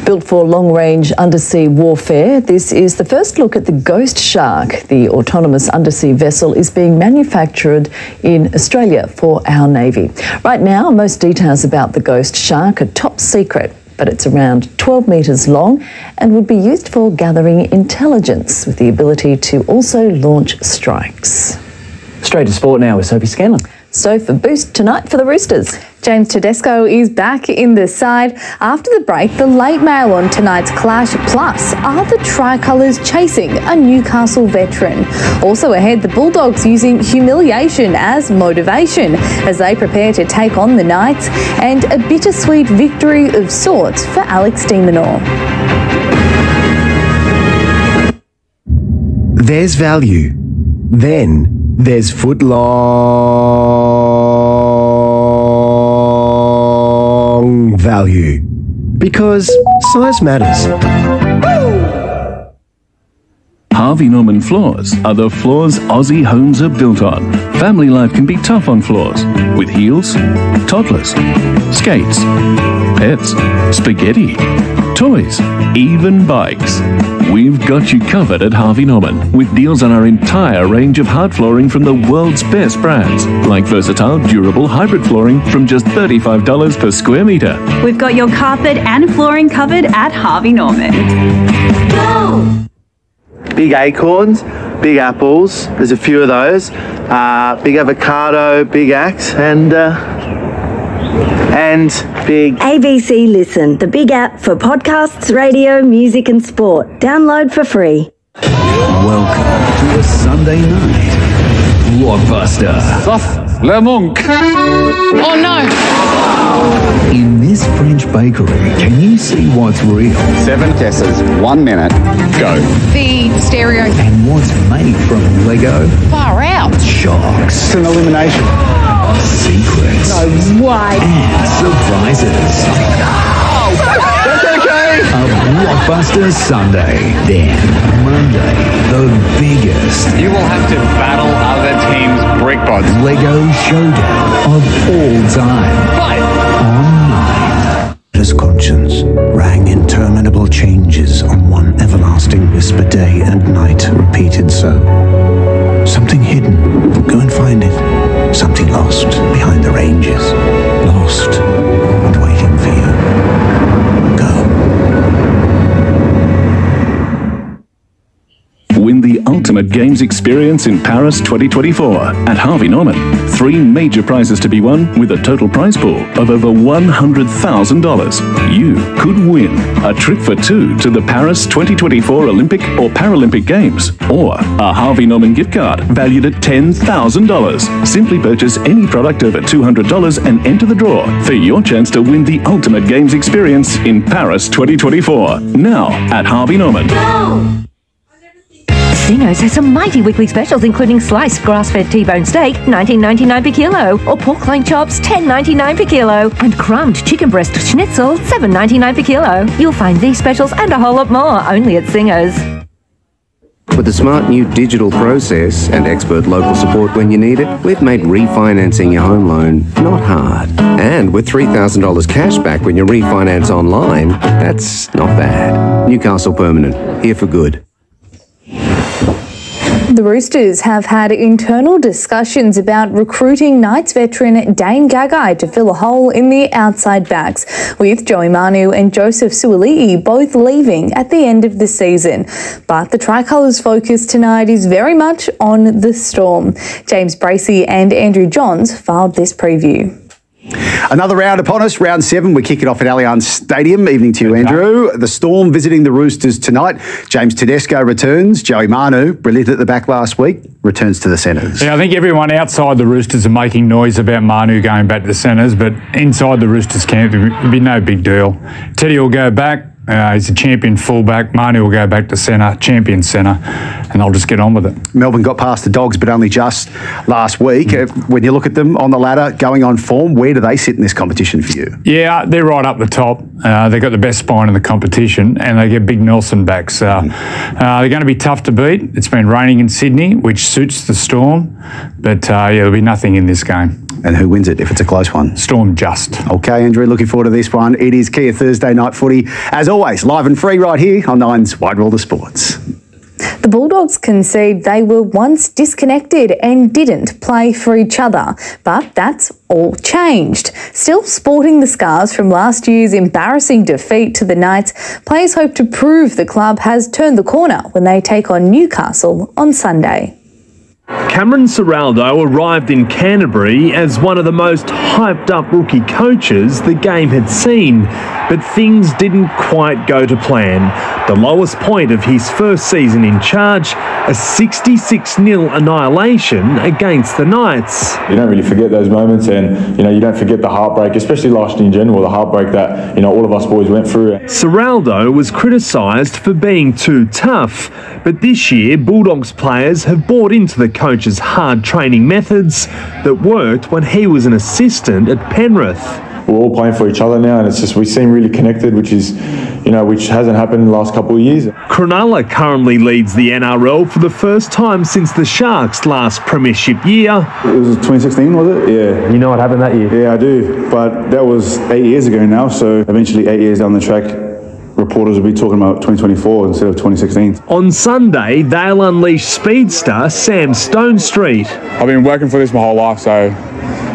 Built for long-range undersea warfare, this is the first look at the Ghost Shark. The autonomous undersea vessel is being manufactured in Australia for our Navy. Right now, most details about the Ghost Shark are top secret, but it's around 12 metres long and would be used for gathering intelligence with the ability to also launch strikes. Straight to sport now with Sophie Scanlon. Soph, a boost tonight for the Roosters. James Tedesco is back in the side. After the break, the late mail on tonight's clash. Plus, are the Tricolours chasing a Newcastle veteran? Also ahead, the Bulldogs using humiliation as motivation as they prepare to take on the Knights, and a bittersweet victory of sorts for Alex de Minaur. There's value. Then there's foot-long value. Because size matters. Harvey Norman floors are the floors Aussie homes are built on. Family life can be tough on floors, with heels, toddlers, skates, pets, spaghetti, toys, even bikes. We've got you covered at Harvey Norman with deals on our entire range of hard flooring from the world's best brands, like versatile, durable hybrid flooring from just $35 per square metre. We've got your carpet and flooring covered at Harvey Norman. Go! Big acorns, big apples, there's a few of those, big avocado, big axe, and big... ABC Listen, the big app for podcasts, radio, music and sport. Download for free. Welcome to a Sunday night blockbuster. Le Monk. Oh no! In this French bakery, can you see what's real? 7 guesses, 1 minute, go. The stereo. And what's made from Lego? Far out. Shocks. It's an elimination. Secrets. No way. And surprises. That's okay. A blockbuster Sunday. Then Monday, the biggest. You will have to battle other teams' brickbots. Lego showdown of all time. Fight. On 9. His conscience rang interminable changes on one everlasting whisper, day and night repeated so. Something hidden, go and find it. Something lost behind the ranges. Lost and waiting for you. Go. Win the ultimate games experience in Paris 2024 at Harvey Norman. 3 major prizes to be won with a total prize pool of over $100,000. You could win a trip for 2 to the Paris 2024 Olympic or Paralympic Games, or a Harvey Norman gift card valued at $10,000. Simply purchase any product over $200 and enter the draw for your chance to win the ultimate games experience in Paris 2024. Now at Harvey Norman. No! Singo's has some mighty weekly specials, including sliced grass-fed T-bone steak, $19.99 per kilo, or pork loin chops, $10.99 per kilo, and crumbed chicken breast schnitzel, $7.99 per kilo. You'll find these specials and a whole lot more only at Singo's. With the smart new digital process and expert local support when you need it, we've made refinancing your home loan not hard. And with $3,000 cash back when you refinance online, that's not bad. Newcastle Permanent, here for good. The Roosters have had internal discussions about recruiting Knights veteran Dane Gagai to fill a hole in the outside backs, with Joey Manu and Joseph Suali'i both leaving at the end of the season. But the Tricolours' focus tonight is very much on the Storm. James Bracey and Andrew Johns filed this preview. Another round upon us, round 7. We kick it off at Allianz Stadium. Evening to you, Andrew. The Storm visiting the Roosters tonight. James Tedesco returns. Joey Manu, brilliant at the back last week, returns to the centres. Yeah, I think everyone outside the Roosters are making noise about Manu going back to the centres, but inside the Roosters camp, it'll be no big deal. Teddy will go back. He's a champion fullback. Manu will go back to centre, champion centre, and they'll just get on with it. Melbourne got past the Dogs, but only just last week. When you look at them on the ladder, going on form, where do they sit in this competition for you? Yeah, they're right up the top. They've got the best spine in the competition, and they get Big Nelson back. So they're going to be tough to beat. It's been raining in Sydney, which suits the Storm, but yeah, there'll be nothing in this game. And who wins it if it's a close one? Storm just. Okay, Andrew, looking forward to this one. It is Kia Thursday Night Footy. As always, live and free right here on Nine's Wide World of Sports. The Bulldogs concede they were once disconnected and didn't play for each other, but that's all changed. Still sporting the scars from last year's embarrassing defeat to the Knights, players hope to prove the club has turned the corner when they take on Newcastle on Sunday. Cameron Ciraldo arrived in Canterbury as one of the most hyped-up rookie coaches the game had seen, but things didn't quite go to plan. The lowest point of his first season in charge, a 66-0 annihilation against the Knights. You don't really forget those moments, and you don't forget the heartbreak, especially last year in general, the heartbreak that all of us boys went through. Ciraldo was criticised for being too tough, but this year Bulldogs players have bought into the coach's hard training methods that worked when he was an assistant at Penrith. We're all playing for each other now, and it's just we seem really connected, which is, which hasn't happened in the last couple of years. Cronulla currently leads the NRL for the first time since the Sharks' last premiership year. It was 2016, was it? Yeah. You know what happened that year? Yeah, I do. But that was 8 years ago now, so eventually 8 years down the track, reporters will be talking about 2024 instead of 2016. On Sunday, they'll unleash speedster Sam Stonestreet. I've been working for this my whole life, so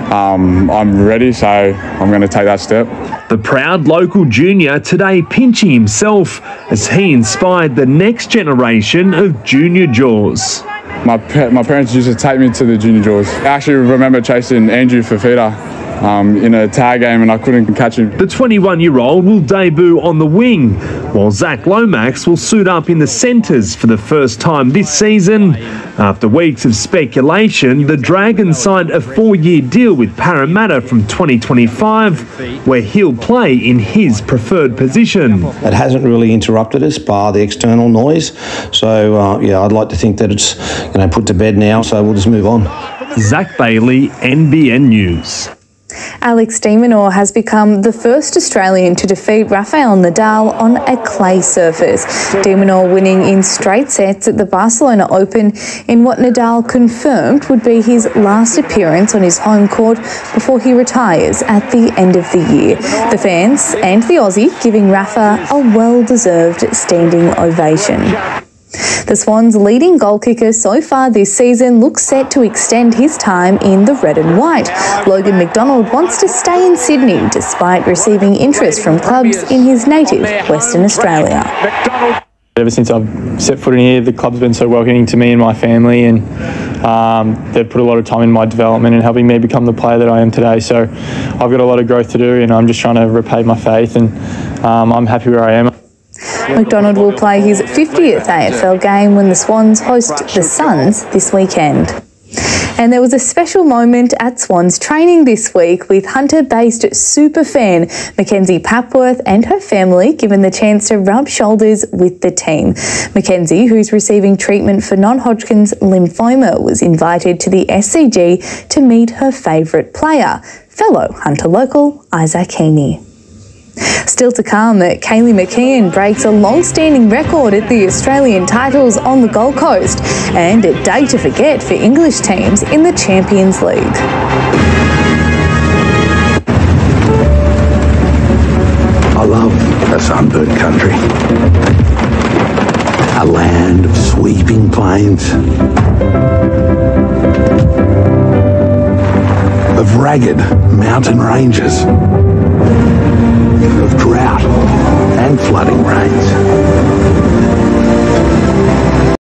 I'm ready, so I'm going to take that step. The proud local junior today pinching himself as he inspired the next generation of junior jaws. My parents used to take me to the junior jaws. I actually remember chasing Andrew Fafita in a tag game and I couldn't catch him. The 21-year-old will debut on the wing, while Zach Lomax will suit up in the centres for the first time this season. After weeks of speculation, the Dragons signed a 4-year deal with Parramatta from 2025, where he'll play in his preferred position. It hasn't really interrupted us, bar the external noise. So, yeah, I'd like to think that it's put to bed now, so we'll just move on. Zach Bailey, NBN News. Alex de Minaur has become the first Australian to defeat Rafael Nadal on a clay surface. De Minaur winning in straight sets at the Barcelona Open in what Nadal confirmed would be his last appearance on his home court before he retires at the end of the year. The fans and the Aussie giving Rafa a well-deserved standing ovation. The Swans' leading goal kicker so far this season looks set to extend his time in the red and white. Logan McDonald wants to stay in Sydney despite receiving interest from clubs in his native Western Australia. Ever since I've set foot in here, the club's been so welcoming to me and my family, and they've put a lot of time in my development and helping me become the player that I am today. So I've got a lot of growth to do, and I'm just trying to repay my faith, and I'm happy where I am. McDonald will play his 50th AFL game when the Swans host the Suns this weekend. And there was a special moment at Swans training this week with Hunter-based superfan Mackenzie Papworth and her family given the chance to rub shoulders with the team. Mackenzie, who's receiving treatment for non-Hodgkin's lymphoma, was invited to the SCG to meet her favourite player, fellow Hunter local Isaac Heaney. Still to come, Leila McKinnon breaks a long-standing record at the Australian titles on the Gold Coast, and a day to forget for English teams in the Champions League. I love a sunburnt country. A land of sweeping plains, of ragged mountain ranges, of drought and flooding rains.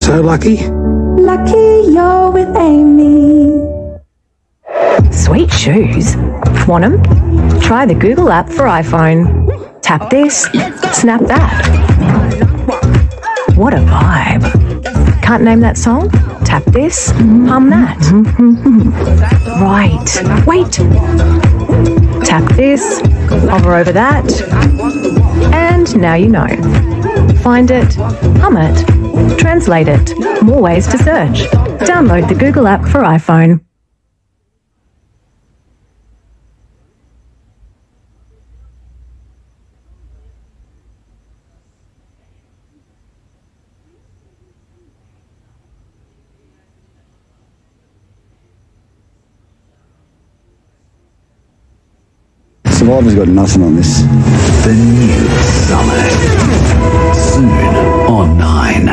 So lucky? Lucky you're with Amy. Sweet shoes. Want 'em? Try the Google app for iPhone. Tap this, snap that. What a vibe. Can't name that song? Tap this, hum that. Right. Wait. Tap this, hover over that, and now you know. Find it, hum it, translate it. More ways to search. Download the Google app for iPhone. Survivor's got nothing on this. The new summer. Soon on 9.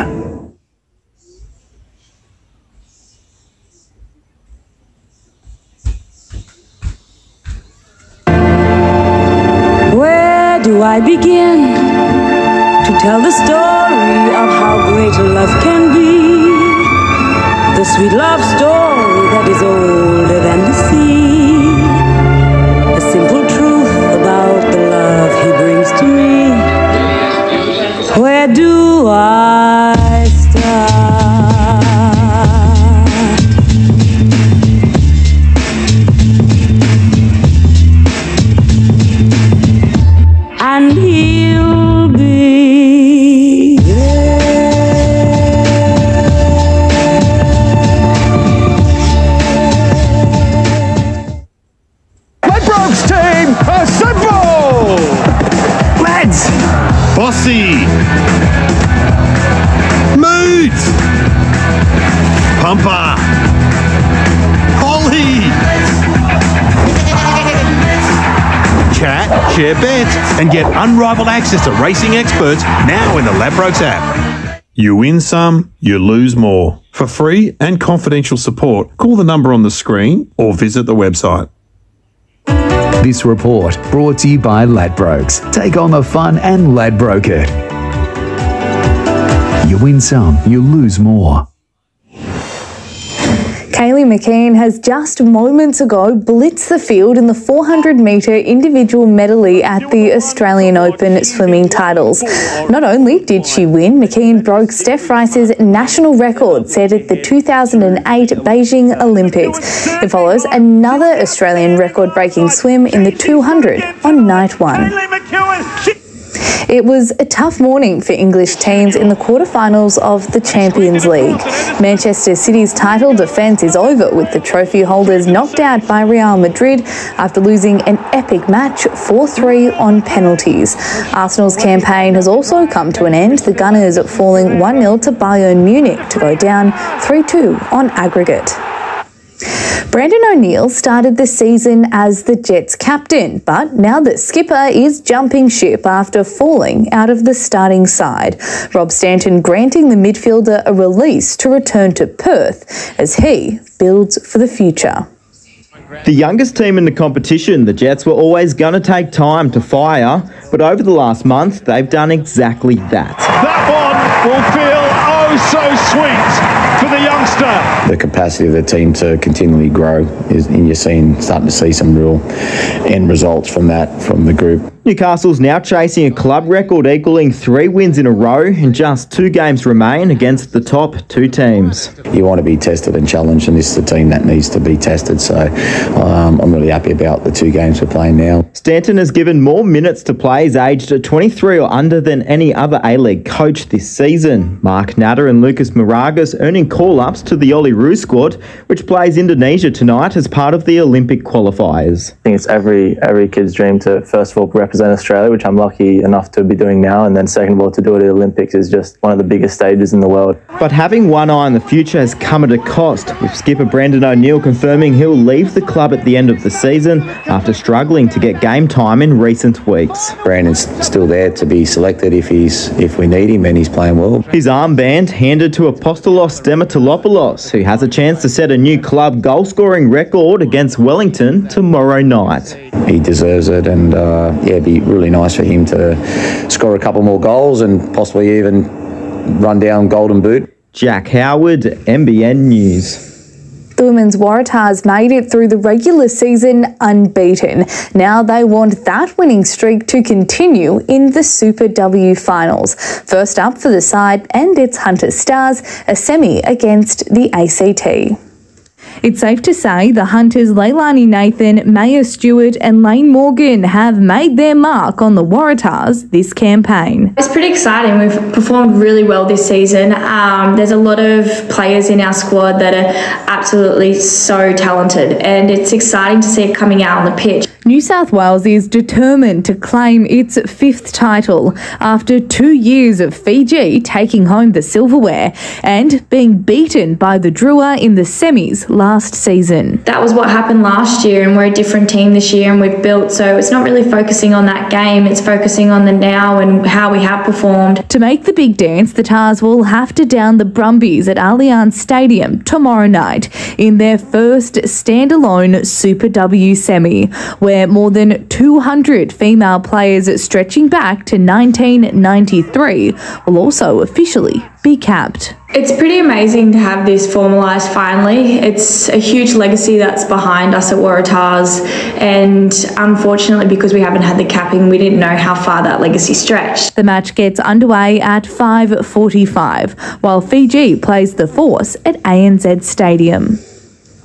Where do I begin to tell the story of how great love can be? The sweet love story that is older than the sea. A simple truth about the love he brings to me. Where do I start? And he'll be Ladbrokes team, assemble! Lads! Bossy! Mood! Pumper! Holly! Chat, share bets, and get unrivaled access to racing experts now in the Ladbrokes app. You win some, you lose more. For free and confidential support, call the number on the screen or visit the website. This report brought to you by Ladbrokes. Take on the fun and Ladbroke it. You win some, you lose more. Ali McKinnon has just moments ago blitzed the field in the 400-metre individual medley at the Australian Open swimming titles. Not only did she win, McKinnon broke Steph Rice's national record set at the 2008 Beijing Olympics. It follows another Australian record-breaking swim in the 200 on night one. It was a tough morning for English teams in the quarterfinals of the Champions League. Manchester City's title defence is over, with the trophy holders knocked out by Real Madrid after losing an epic match 4-3 on penalties. Arsenal's campaign has also come to an end, the Gunners falling 1-0 to Bayern Munich to go down 3-2 on aggregate. Brandon O'Neill started the season as the Jets captain, but now the skipper is jumping ship after falling out of the starting side. Rob Stanton granting the midfielder a release to return to Perth as he builds for the future. The youngest team in the competition, the Jets were always going to take time to fire, but over the last month, they've done exactly that. That one will feel oh so sweet for the youngster. The capacity of the team to continually grow is, and you're starting to see some real end results from that, from the group. Newcastle's now chasing a club record equalling 3 wins in a row, and just 2 games remain against the top 2 teams. You want to be tested and challenged, and this is a team that needs to be tested, so I'm really happy about the 2 games we're playing now. Stanton has given more minutes to players aged 23 or under than any other A-League coach this season. Mark Natter and Lucas Moragas earning call-ups to the Olyroos squad, which plays Indonesia tonight as part of the Olympic qualifiers. I think it's every kid's dream to first of all represent Australia, which I'm lucky enough to be doing now, and then second of all to do it at the Olympics is just one of the biggest stages in the world. But having one eye on the future has come at a cost, with skipper Brandon O'Neill confirming he'll leave the club at the end of the season after struggling to get game time in recent weeks. Brandon's still there to be selected if we need him, and he's playing well. His armband handed to Apostolos Demetolopoulos, who has a chance to set a new club goal-scoring record against Wellington tomorrow night. He deserves it, and it'd be really nice for him to score a couple more goals and possibly even run down Golden Boot. Jack Howard, NBN News. The women's Waratahs made it through the regular season unbeaten. Now they want that winning streak to continue in the Super W finals. First up for the side and its Hunter Stars, a semi against the ACT. It's safe to say the Hunters Leilani Nathan, Maya Stewart and Lane Morgan have made their mark on the Waratahs this campaign. It's pretty exciting. We've performed really well this season. There's a lot of players in our squad that are absolutely so talented, and it's exciting to see it coming out on the pitch. New South Wales is determined to claim its 5th title after 2 years of Fiji taking home the silverware and being beaten by the Drua in the semis last season. That was what happened last year, and we're a different team this year and we've built, so it's not really focusing on that game, it's focusing on the now and how we have performed. To make the big dance, the Tars will have to down the Brumbies at Allianz Stadium tomorrow night in their first standalone Super W semi, where more than 200 female players stretching back to 1993 will also officially be capped. It's pretty amazing to have this formalised finally. It's a huge legacy that's behind us at Waratahs, and unfortunately because we haven't had the capping, we didn't know how far that legacy stretched. The match gets underway at 5:45 while Fiji plays the Force at ANZ Stadium.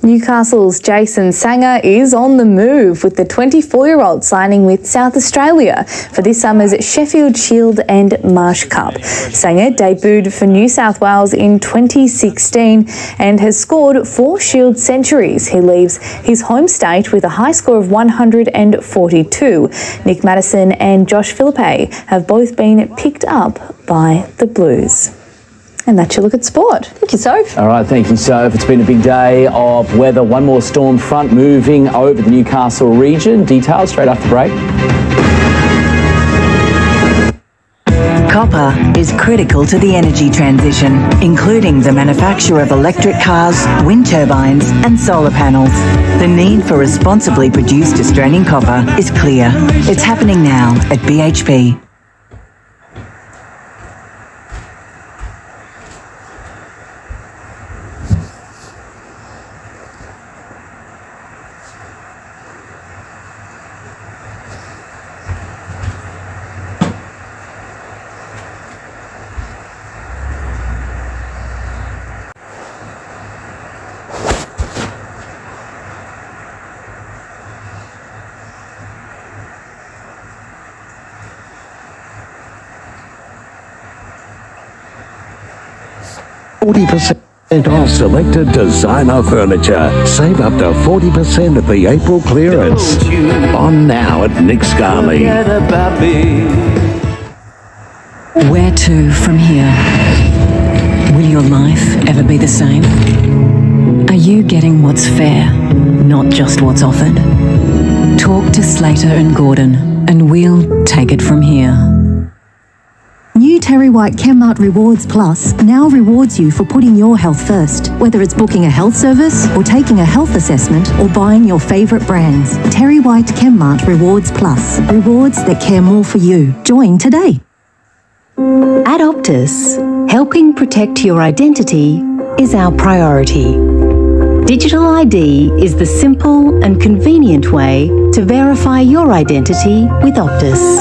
Newcastle's Jason Sanger is on the move, with the 24-year-old signing with South Australia for this summer's Sheffield Shield and Marsh Cup. Sanger debuted for New South Wales in 2016 and has scored 4 Shield centuries. He leaves his home state with a high score of 142. Nick Maddison and Josh Philippe have both been picked up by the Blues. And that's your look at sport. Thank you, Soph. All right, thank you, Soph. It's been a big day of weather. One more storm front moving over the Newcastle region. Details straight after break. Copper is critical to the energy transition, including the manufacture of electric cars, wind turbines and solar panels. The need for responsibly produced Australian copper is clear. It's happening now at BHP. 40% off selected designer furniture. Save up to 40% at the April clearance. On now at Nick Scarley. Where to from here? Will your life ever be the same? Are you getting what's fair, not just what's offered? Talk to Slater and Gordon, and we'll take it from here. New Terry White Chemmart Rewards Plus now rewards you for putting your health first. Whether it's booking a health service or taking a health assessment or buying your favourite brands. Terry White Chemmart Rewards Plus. Rewards that care more for you. Join today. At Optus, helping protect your identity is our priority. Digital ID is the simple and convenient way to verify your identity with Optus.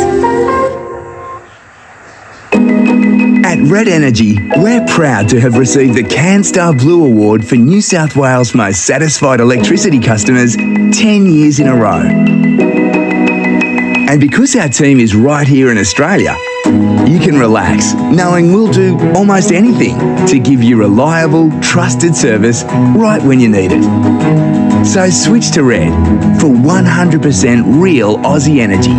At Red Energy, we're proud to have received the CanStar Blue Award for New South Wales' most satisfied electricity customers 10 years in a row. And because our team is right here in Australia, you can relax knowing we'll do almost anything to give you reliable, trusted service right when you need it. So switch to Red for 100% real Aussie energy.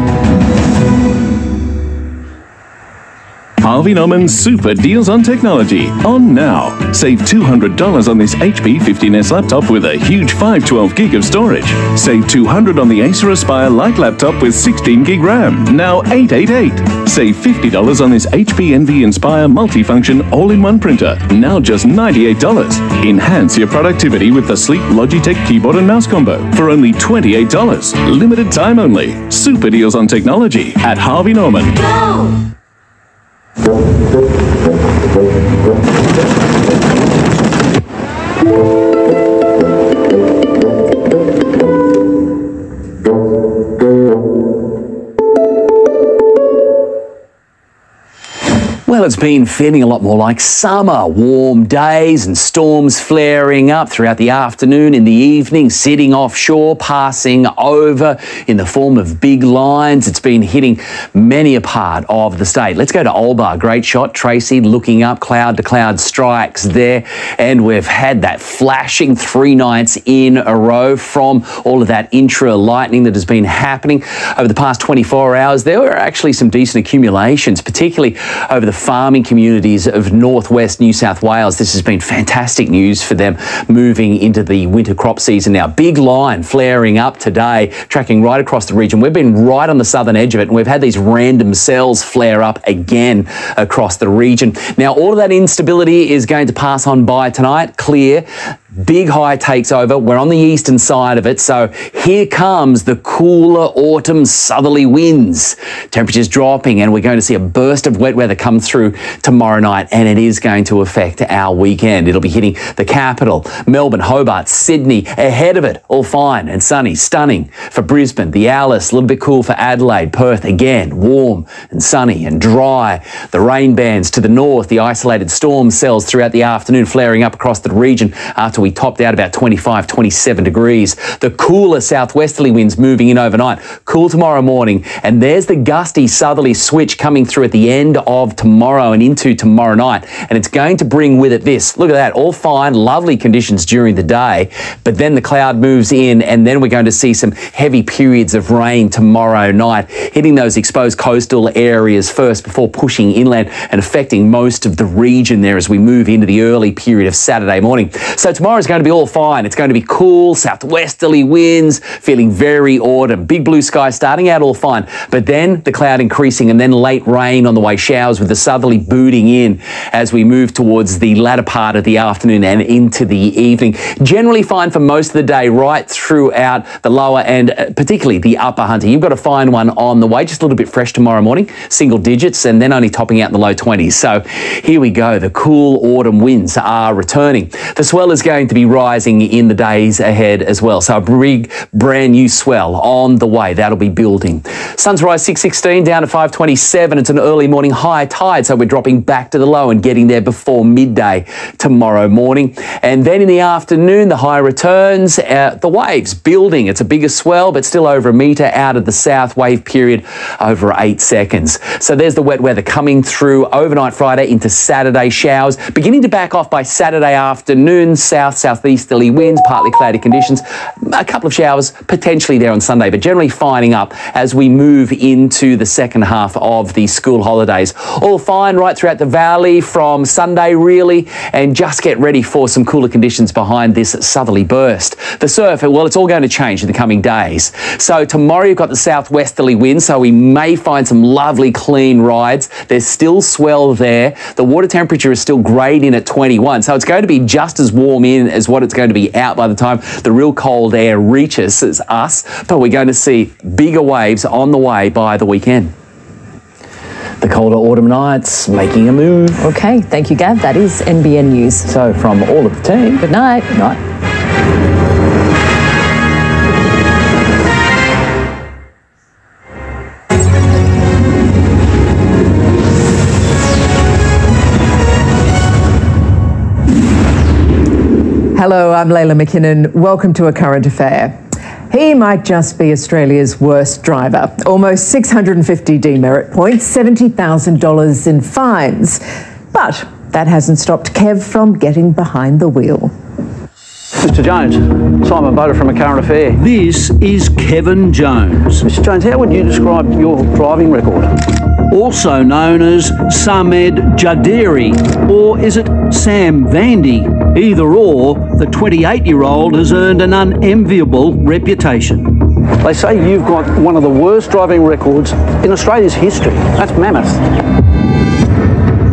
Harvey Norman's Super Deals on Technology. On now. Save $200 on this HP 15S laptop with a huge 512 gig of storage. Save $200 on the Acer Aspire Lite laptop with 16 gig RAM. Now $888. Save $50 on this HP Envy Inspire multifunction all-in-one printer. Now just $98. Enhance your productivity with the sleek Logitech keyboard and mouse combo for only $28. Limited time only. Super Deals on Technology at Harvey Norman. Go! Well, it's been feeling a lot more like summer. Warm days and storms flaring up throughout the afternoon, in the evening, sitting offshore, passing over in the form of big lines. It's been hitting many a part of the state. Let's go to Olbar. Great shot. Tracy looking up, cloud to cloud strikes there. And we've had that flashing 3 nights in a row from all of that intra lightning that has been happening over the past 24 hours. There were actually some decent accumulations, particularly over the farming communities of northwest New South Wales. This has been fantastic news for them moving into the winter crop season now. Big line flaring up today, tracking right across the region. We've been right on the southern edge of it, and we've had these random cells flare up again across the region. Now, all of that instability is going to pass on by tonight. Clear. Big high takes over. We're on the eastern side of it, so here comes the cooler autumn southerly winds. Temperatures dropping, and we're going to see a burst of wet weather come through tomorrow night, and it is going to affect our weekend. It'll be hitting the capital, Melbourne, Hobart, Sydney. Ahead of it, all fine and sunny, stunning for Brisbane, the Alice, a little bit cool for Adelaide, Perth again, warm and sunny and dry. The rain bands to the north, the isolated storm cells throughout the afternoon flaring up across the region after we topped out about 25, 27 degrees. The cooler southwesterly winds moving in overnight. Cool tomorrow morning. And there's the gusty southerly switch coming through at the end of tomorrow and into tomorrow night. And it's going to bring with it this. Look at that. All fine, lovely conditions during the day. But then the cloud moves in, and then we're going to see some heavy periods of rain tomorrow night, hitting those exposed coastal areas first before pushing inland and affecting most of the region there as we move into the early period of Saturday morning. So tomorrow is going to be all fine. It's going to be cool, southwesterly winds, feeling very autumn. Big blue sky starting out all fine, but then the cloud increasing and then late rain on the way, showers with the southerly booting in as we move towards the latter part of the afternoon and into the evening. Generally fine for most of the day, right throughout the lower and particularly the upper Hunter. You've got a fine one on the way, just a little bit fresh tomorrow morning, single digits, and then only topping out in the low 20s. So here we go. The cool autumn winds are returning. The swell is going going to be rising in the days ahead as well. So a big brand new swell on the way. That'll be building. Sunrise 6:16 down to 5:27. It's an early morning high tide, so we're dropping back to the low and getting there before midday tomorrow morning. And then in the afternoon, the high returns. The waves building. It's a bigger swell, but still over a metre out of the south. Wave period over 8 seconds. So there's the wet weather coming through overnight Friday into Saturday. Showers beginning to back off by Saturday afternoon. Southeasterly winds, partly cloudy conditions. A couple of showers potentially there on Sunday, but generally fining up as we move into the second half of the school holidays. All fine right throughout the valley from Sunday really, and just get ready for some cooler conditions behind this southerly burst. The surf, well, it's all going to change in the coming days. So tomorrow you've got the southwesterly wind, so we may find some lovely clean rides. There's still swell there. The water temperature is still grade in at 21, so it's going to be just as warm in as what it's going to be out by the time the real cold air reaches us, but we're going to see bigger waves on the way by the weekend. The colder autumn nights making a move. Okay, thank you, Gav. That is NBN News. So from all of the team, good night. Good night. Hello, I'm Leila McKinnon. Welcome to A Current Affair. He might just be Australia's worst driver. Almost 650 demerit points, $70,000 in fines. But that hasn't stopped Kev from getting behind the wheel. Mr Jones, Simon Boda from A Current Affair. This is Kevin Jones. Mr Jones, how would you describe your driving record? Also known as Samed Jaderi, or is it Sam Vandy? Either or, the 28-year-old has earned an unenviable reputation. They say you've got one of the worst driving records in Australia's history. That's mammoth.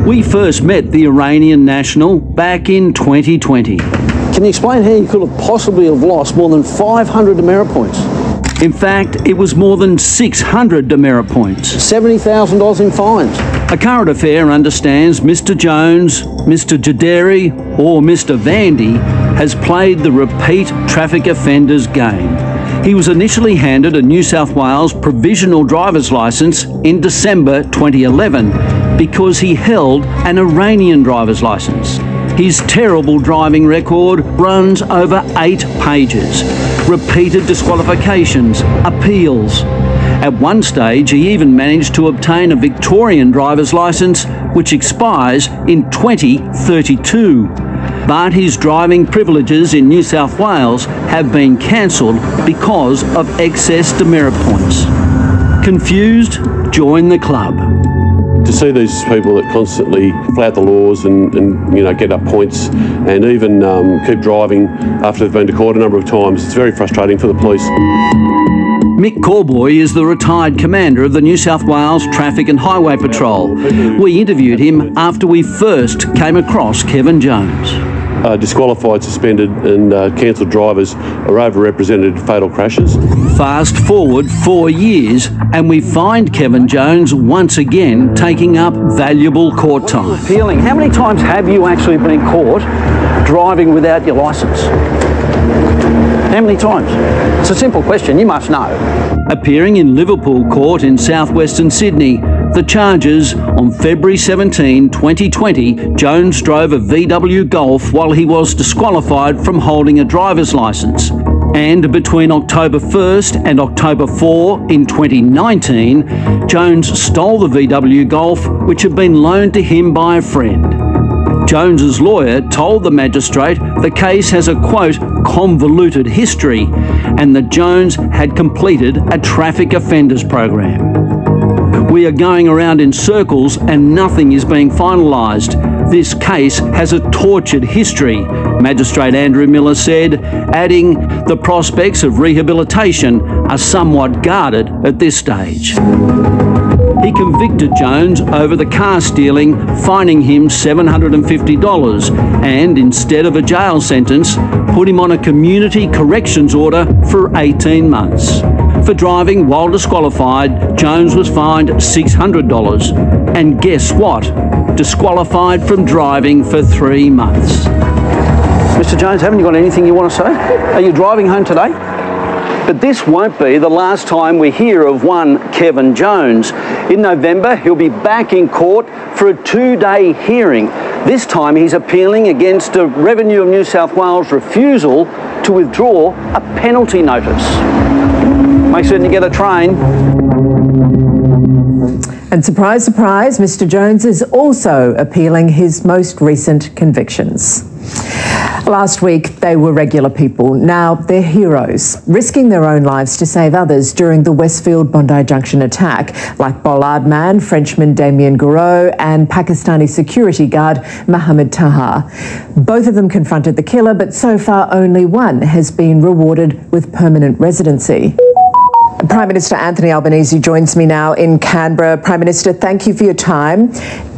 We first met the Iranian national back in 2020. Can you explain how you could have possibly have lost more than 500 demerit points? In fact, it was more than 600 demerit points. $70,000 in fines. A Current Affair understands Mr Jones, Mr Jaderi or Mr Vandy has played the repeat traffic offenders game. He was initially handed a New South Wales provisional driver's licence in December 2011 because he held an Iranian driver's licence. His terrible driving record runs over 8 pages. Repeated disqualifications, appeals. At one stage, he even managed to obtain a Victorian driver's licence, which expires in 2032. But his driving privileges in New South Wales have been cancelled because of excess demerit points. Confused? Join the club. To see these people that constantly flout the laws and you know, get up points and even keep driving after they've been to court a number of times, it's very frustrating for the police. Mick Corboy is the retired commander of the New South Wales Traffic and Highway Patrol. We interviewed him after we first came across Kevin Jones. Disqualified, suspended and cancelled drivers are overrepresented in fatal crashes. Fast forward 4 years and we find Kevin Jones once again taking up valuable court time. Appealing. How many times have you actually been caught driving without your licence? How many times? It's a simple question, you must know. Appearing in Liverpool Court in southwestern Sydney, the charges: on February 17, 2020, Jones drove a VW Golf while he was disqualified from holding a driver's licence. And between October 1st and October 4 in 2019, Jones stole the VW Golf, which had been loaned to him by a friend. Jones's lawyer told the magistrate the case has a, quote, convoluted history, and that Jones had completed a traffic offenders program. We are going around in circles and nothing is being finalised. This case has a tortured history, Magistrate Andrew Miller said, adding the prospects of rehabilitation are somewhat guarded at this stage. He convicted Jones over the car stealing, fining him $750 and, instead of a jail sentence, put him on a community corrections order for 18 months. For driving while disqualified, Jones was fined $600. And guess what? Disqualified from driving for 3 months. Mr. Jones, haven't you got anything you want to say? Are you driving home today? But this won't be the last time we hear of one Kevin Jones. In November, he'll be back in court for a 2-day hearing. This time he's appealing against a Revenue of New South Wales refusal to withdraw a penalty notice. Make certain you get a train. And surprise, surprise, Mr. Jones is also appealing his most recent convictions. Last week, they were regular people. Now they're heroes, risking their own lives to save others during the Westfield-Bondi Junction attack, like Bollard man, Frenchman Damien Gouraud, and Pakistani security guard Mohammed Taha. Both of them confronted the killer, but so far only one has been rewarded with permanent residency. Prime Minister Anthony Albanese joins me now in Canberra. Prime Minister, thank you for your time.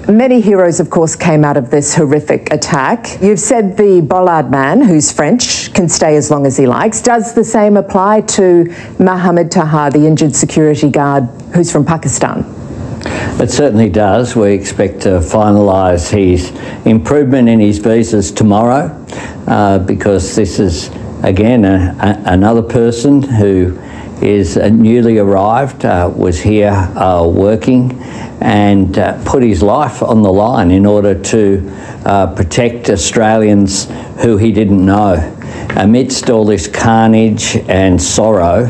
Many heroes, of course, came out of this horrific attack. You've said the Bollard man, who's French, can stay as long as he likes. Does the same apply to Mohammed Taha, the injured security guard who's from Pakistan? It certainly does. We expect to finalise his improvement in his visas tomorrow because this is, again, another person who is newly arrived, was here working and put his life on the line in order to protect Australians who he didn't know. Amidst all this carnage and sorrow,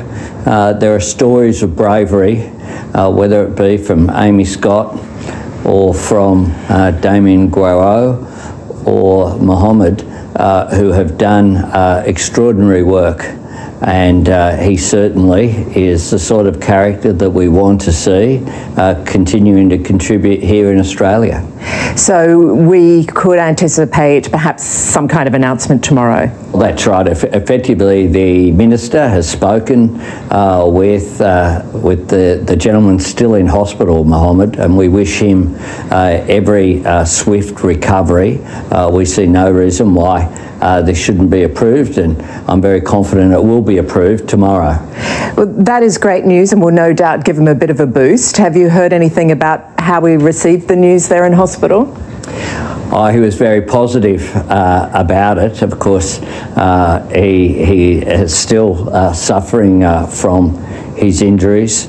there are stories of bravery, whether it be from Amy Scott or from Damien Gouraud or Mohammed, who have done extraordinary work. And he certainly is the sort of character that we want to see continuing to contribute here in Australia. So we could anticipate perhaps some kind of announcement tomorrow? Well, that's right. Effectively, the Minister has spoken with the gentleman still in hospital, Mohammed, and we wish him every swift recovery. We see no reason why this shouldn't be approved, and I'm very confident it will be approved tomorrow. Well, that is great news and will no doubt give him a bit of a boost. Have you heard anything about how he received the news there in hospital? He was very positive about it. Of course, he is still suffering from his injuries.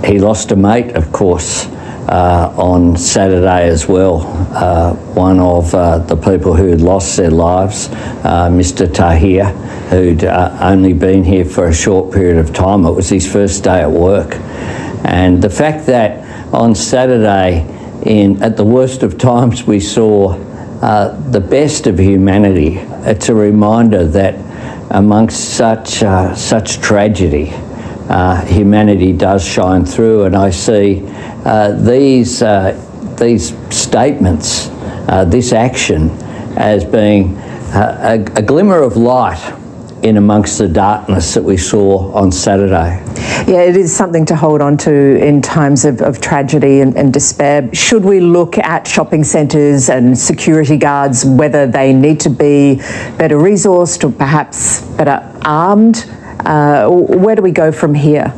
He lost a mate, of course, on Saturday as well. One of the people who had lost their lives, Mr. Tahir, who'd only been here for a short period of time. It was his first day at work. And the fact that on Saturday, at the worst of times, we saw the best of humanity, it's a reminder that amongst such tragedy, humanity does shine through, and I see these statements, this action, as being a glimmer of light in amongst the darkness that we saw on Saturday. Yeah, it is something to hold on to in times of tragedy and despair. Should we look at shopping centres and security guards, whether they need to be better resourced or perhaps better armed? Where do we go from here?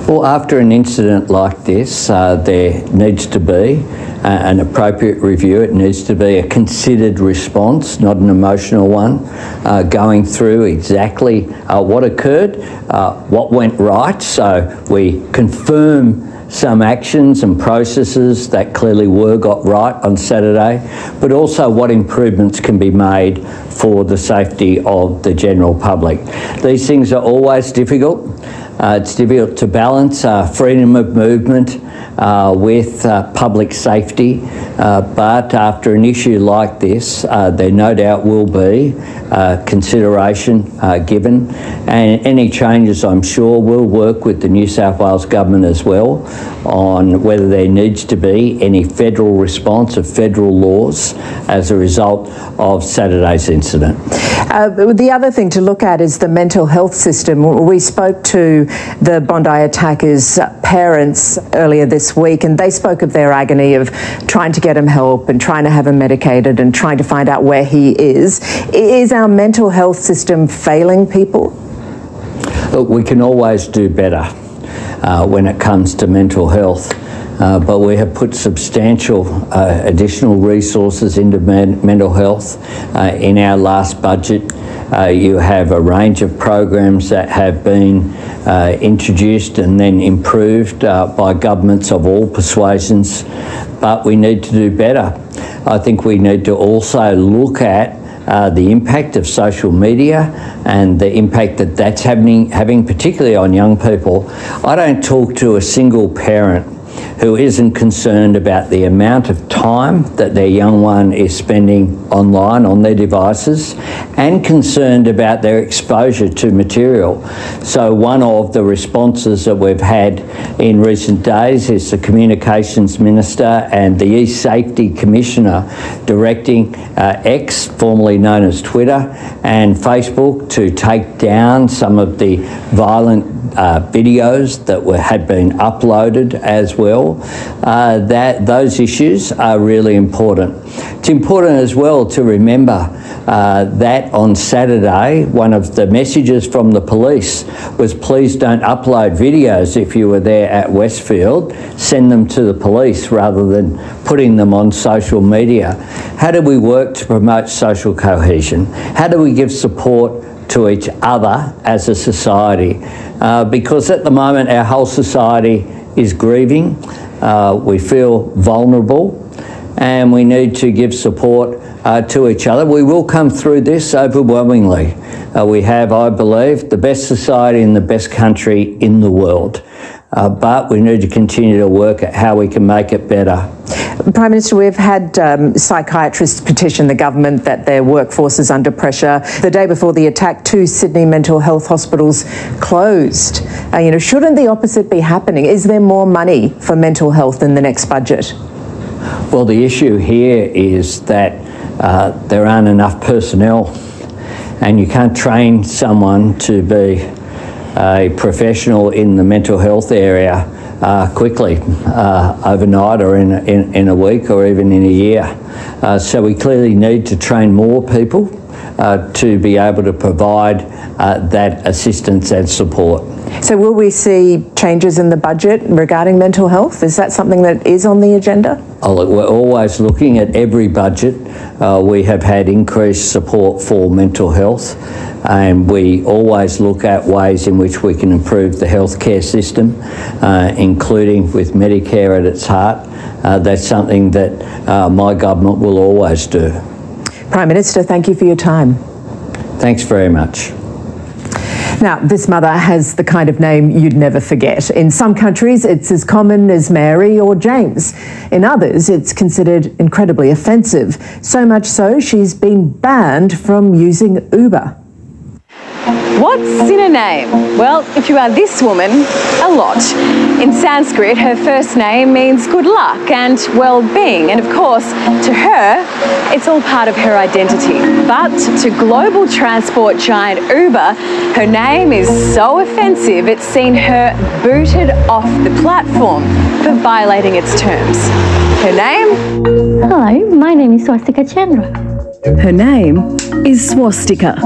Well, after an incident like this, there needs to be an appropriate review. It needs to be a considered response, not an emotional one, going through exactly what occurred, what went right, so we confirm some actions and processes that clearly were got right on Saturday, but also what improvements can be made for the safety of the general public. These things are always difficult. It's difficult to balance freedom of movement with public safety, but after an issue like this, there no doubt will be consideration given, and any changes, I'm sure, will work with the New South Wales Government as well on whether there needs to be any federal response of federal laws as a result of Saturday's incident. The other thing to look at is the mental health system. We spoke to the Bondi attackers' parents earlier this week, and they spoke of their agony of trying to get him help and trying to have him medicated and trying to find out where he is. Is our mental health system failing people? Look, we can always do better. when it comes to mental health. But we have put substantial additional resources into mental health. In our last budget, you have a range of programs that have been introduced and then improved by governments of all persuasions, but we need to do better. I think we need to also look at the impact of social media and the impact that that's having particularly on young people. I don't talk to a single parent who isn't concerned about the amount of time that their young one is spending online on their devices and concerned about their exposure to material. So one of the responses that we've had in recent days is the Communications Minister and the E-Safety Commissioner directing X, formerly known as Twitter, and Facebook to take down some of the violent videos that had been uploaded as well. Those issues are really important. It's important as well to remember that on Saturday, one of the messages from the police was, please don't upload videos if you were there at Westfield, send them to the police rather than putting them on social media. How do we work to promote social cohesion? How do we give support to each other as a society? Because at the moment our whole society is grieving, we feel vulnerable, and we need to give support to each other. We will come through this overwhelmingly. We have, I believe, the best society and the best country in the world. But we need to continue to work at how we can make it better. Prime Minister, we've had psychiatrists petition the government that their workforce is under pressure. The day before the attack, 2 Sydney mental health hospitals closed. Shouldn't the opposite be happening? Is there more money for mental health in the next budget? Well, the issue here is that there aren't enough personnel, and you can't train someone to be a professional in the mental health area quickly, overnight or in a week or even in a year. So we clearly need to train more people to be able to provide that assistance and support. So will we see changes in the budget regarding mental health? Is that something that is on the agenda? Oh, look, we're always looking at every budget. We have had increased support for mental health, and we always look at ways in which we can improve the healthcare system, including with Medicare at its heart. That's something that my government will always do. Prime Minister, thank you for your time. Thanks very much. Now, this mother has the kind of name you'd never forget. In some countries, it's as common as Mary or James. In others, it's considered incredibly offensive. So much so, she's been banned from using Uber. What's in a name? Well, if you are this woman, a lot. In Sanskrit, her first name means good luck and well-being, and of course, to her, it's all part of her identity. But to global transport giant Uber, her name is so offensive, it's seen her booted off the platform for violating its terms. Her name? Hello, my name is Swastika Chandra. Her name is Swastika.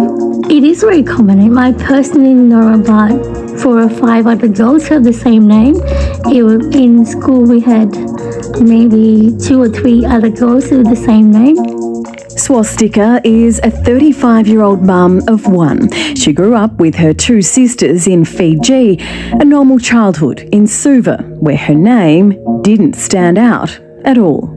It is a very common name. I personally know about 4 or 5 other girls who have the same name. In school we had maybe 2 or 3 other girls with the same name. Swastika is a 35-year-old mum of 1. She grew up with her 2 sisters in Fiji, a normal childhood in Suva, where her name didn't stand out at all.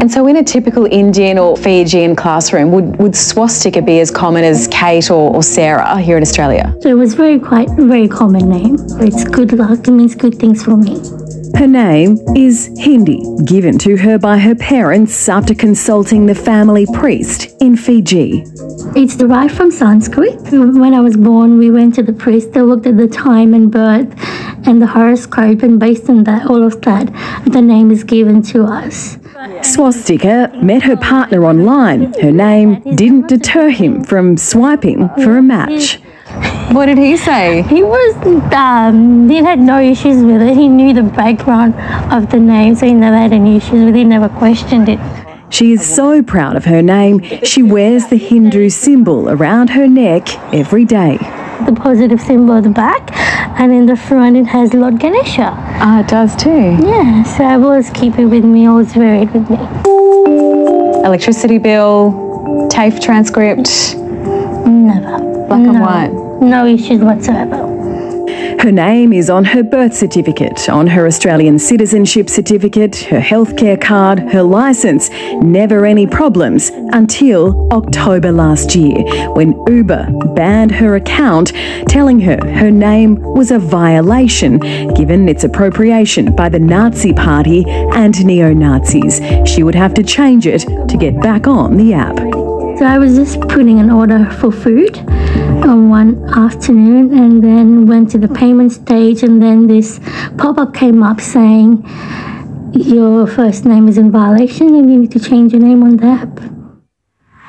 And so in a typical Indian or Fijian classroom, would swastika be as common as Kate or Sarah here in Australia? So it was very common name. It's good luck, it means good things for me. Her name is Hindi, given to her by her parents after consulting the family priest in Fiji. It's derived from Sanskrit. When I was born, we went to the priest. They looked at the time and birth and the horoscope, and based on that, all of that, the name is given to us. Swastika met her partner online. Her name didn't deter him from swiping for a match. What did he say? He had no issues with it. He knew the background of the name, so he never had any issues with it. He never questioned it. She is so proud of her name, she wears the Hindu symbol around her neck every day. the positive symbol at the back, and in the front it has Lord Ganesha. Ah, it does too. Yeah, so I always keep it with me, always wear it with me. Electricity bill, TAFE transcript? Never. Black and white? No issues whatsoever. Her name is on her birth certificate, on her Australian citizenship certificate, her healthcare card, her licence. Never any problems until October last year, when Uber banned her account, telling her her name was a violation, given its appropriation by the Nazi Party and neo-Nazis. She would have to change it to get back on the app. So I was just putting an order for food on one afternoon, and then went to the payment stage, and then this pop-up came up saying your first name is in violation and you need to change your name on the app.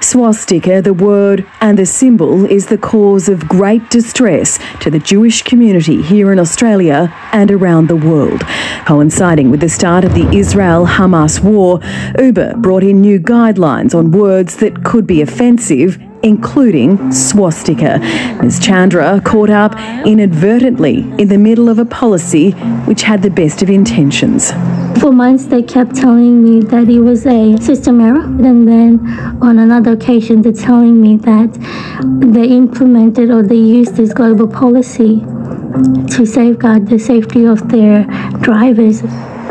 Swastika, the word and the symbol, is the cause of great distress to the Jewish community here in Australia and around the world. Coinciding with the start of the Israel-Hamas war, Uber brought in new guidelines on words that could be offensive, including swastika. Ms. Chandra caught up inadvertently in the middle of a policy which had the best of intentions. For months they kept telling me that it was a system error, and then on another occasion they're telling me that they implemented or they used this global policy to safeguard the safety of their drivers.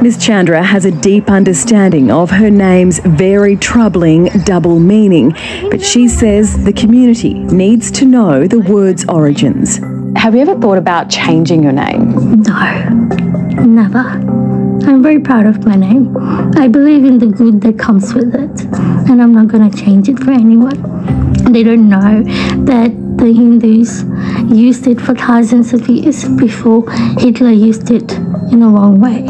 Ms. Chandra has a deep understanding of her name's very troubling double meaning, but she says the community needs to know the word's origins. Have you ever thought about changing your name? No, never. I'm very proud of my name. I believe in the good that comes with it, and I'm not going to change it for anyone. They don't know that the Hindus used it for thousands of years before Hitler used it in the wrong way.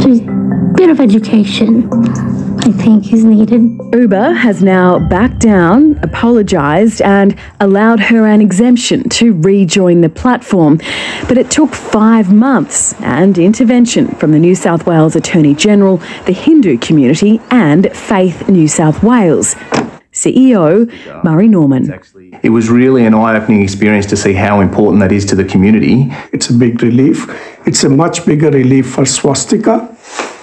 So a bit of education, I think, is needed. Uber has now backed down, apologised and allowed her an exemption to rejoin the platform. But it took 5 months and intervention from the New South Wales Attorney General, the Hindu community and Faith New South Wales. CEO Murray Norman. It was really an eye-opening experience to see how important that is to the community. It's a big relief. It's a much bigger relief for swastika.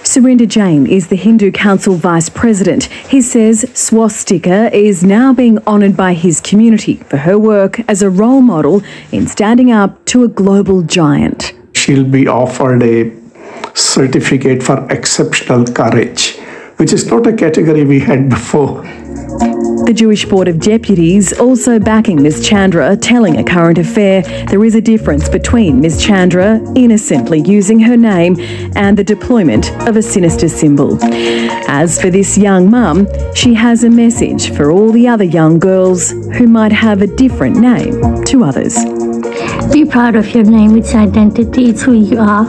Surinder Jain is the Hindu Council Vice President. He says swastika is now being honoured by his community for her work as a role model in standing up to a global giant. She'll be offered a certificate for exceptional courage, which is not a category we had before. The Jewish Board of Deputies also backing Ms. Chandra, telling A Current Affair there is a difference between Ms. Chandra innocently using her name and the deployment of a sinister symbol. As for this young mum, she has a message for all the other young girls who might have a different name to others. Be proud of your name, its identity, it's who you are.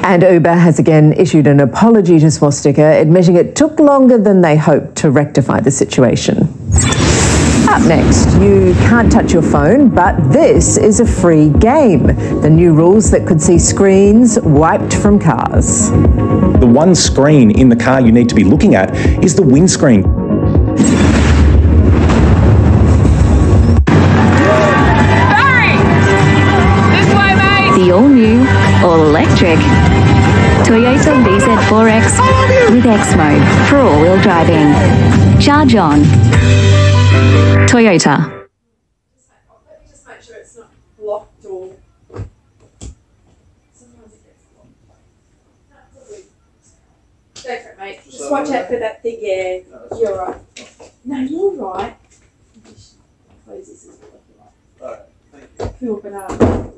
And Uber has again issued an apology to Swastika, admitting it took longer than they hoped to rectify the situation. Up next, you can't touch your phone, but this is a free game. The new rules that could see screens wiped from cars. The one screen in the car you need to be looking at is the windscreen. The all-new, all-electric Toyota BZ4X with X mode for all-wheel driving. Charge on. Toyota. Just make sure it's not locked or... Sometimes it gets locked. Go for it, mate. Just watch out for that thing, yeah. You're right. No, you're right. Close this as well if you like. Alright, thank you. Cool banana.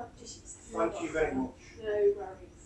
Thank you very much. No worries.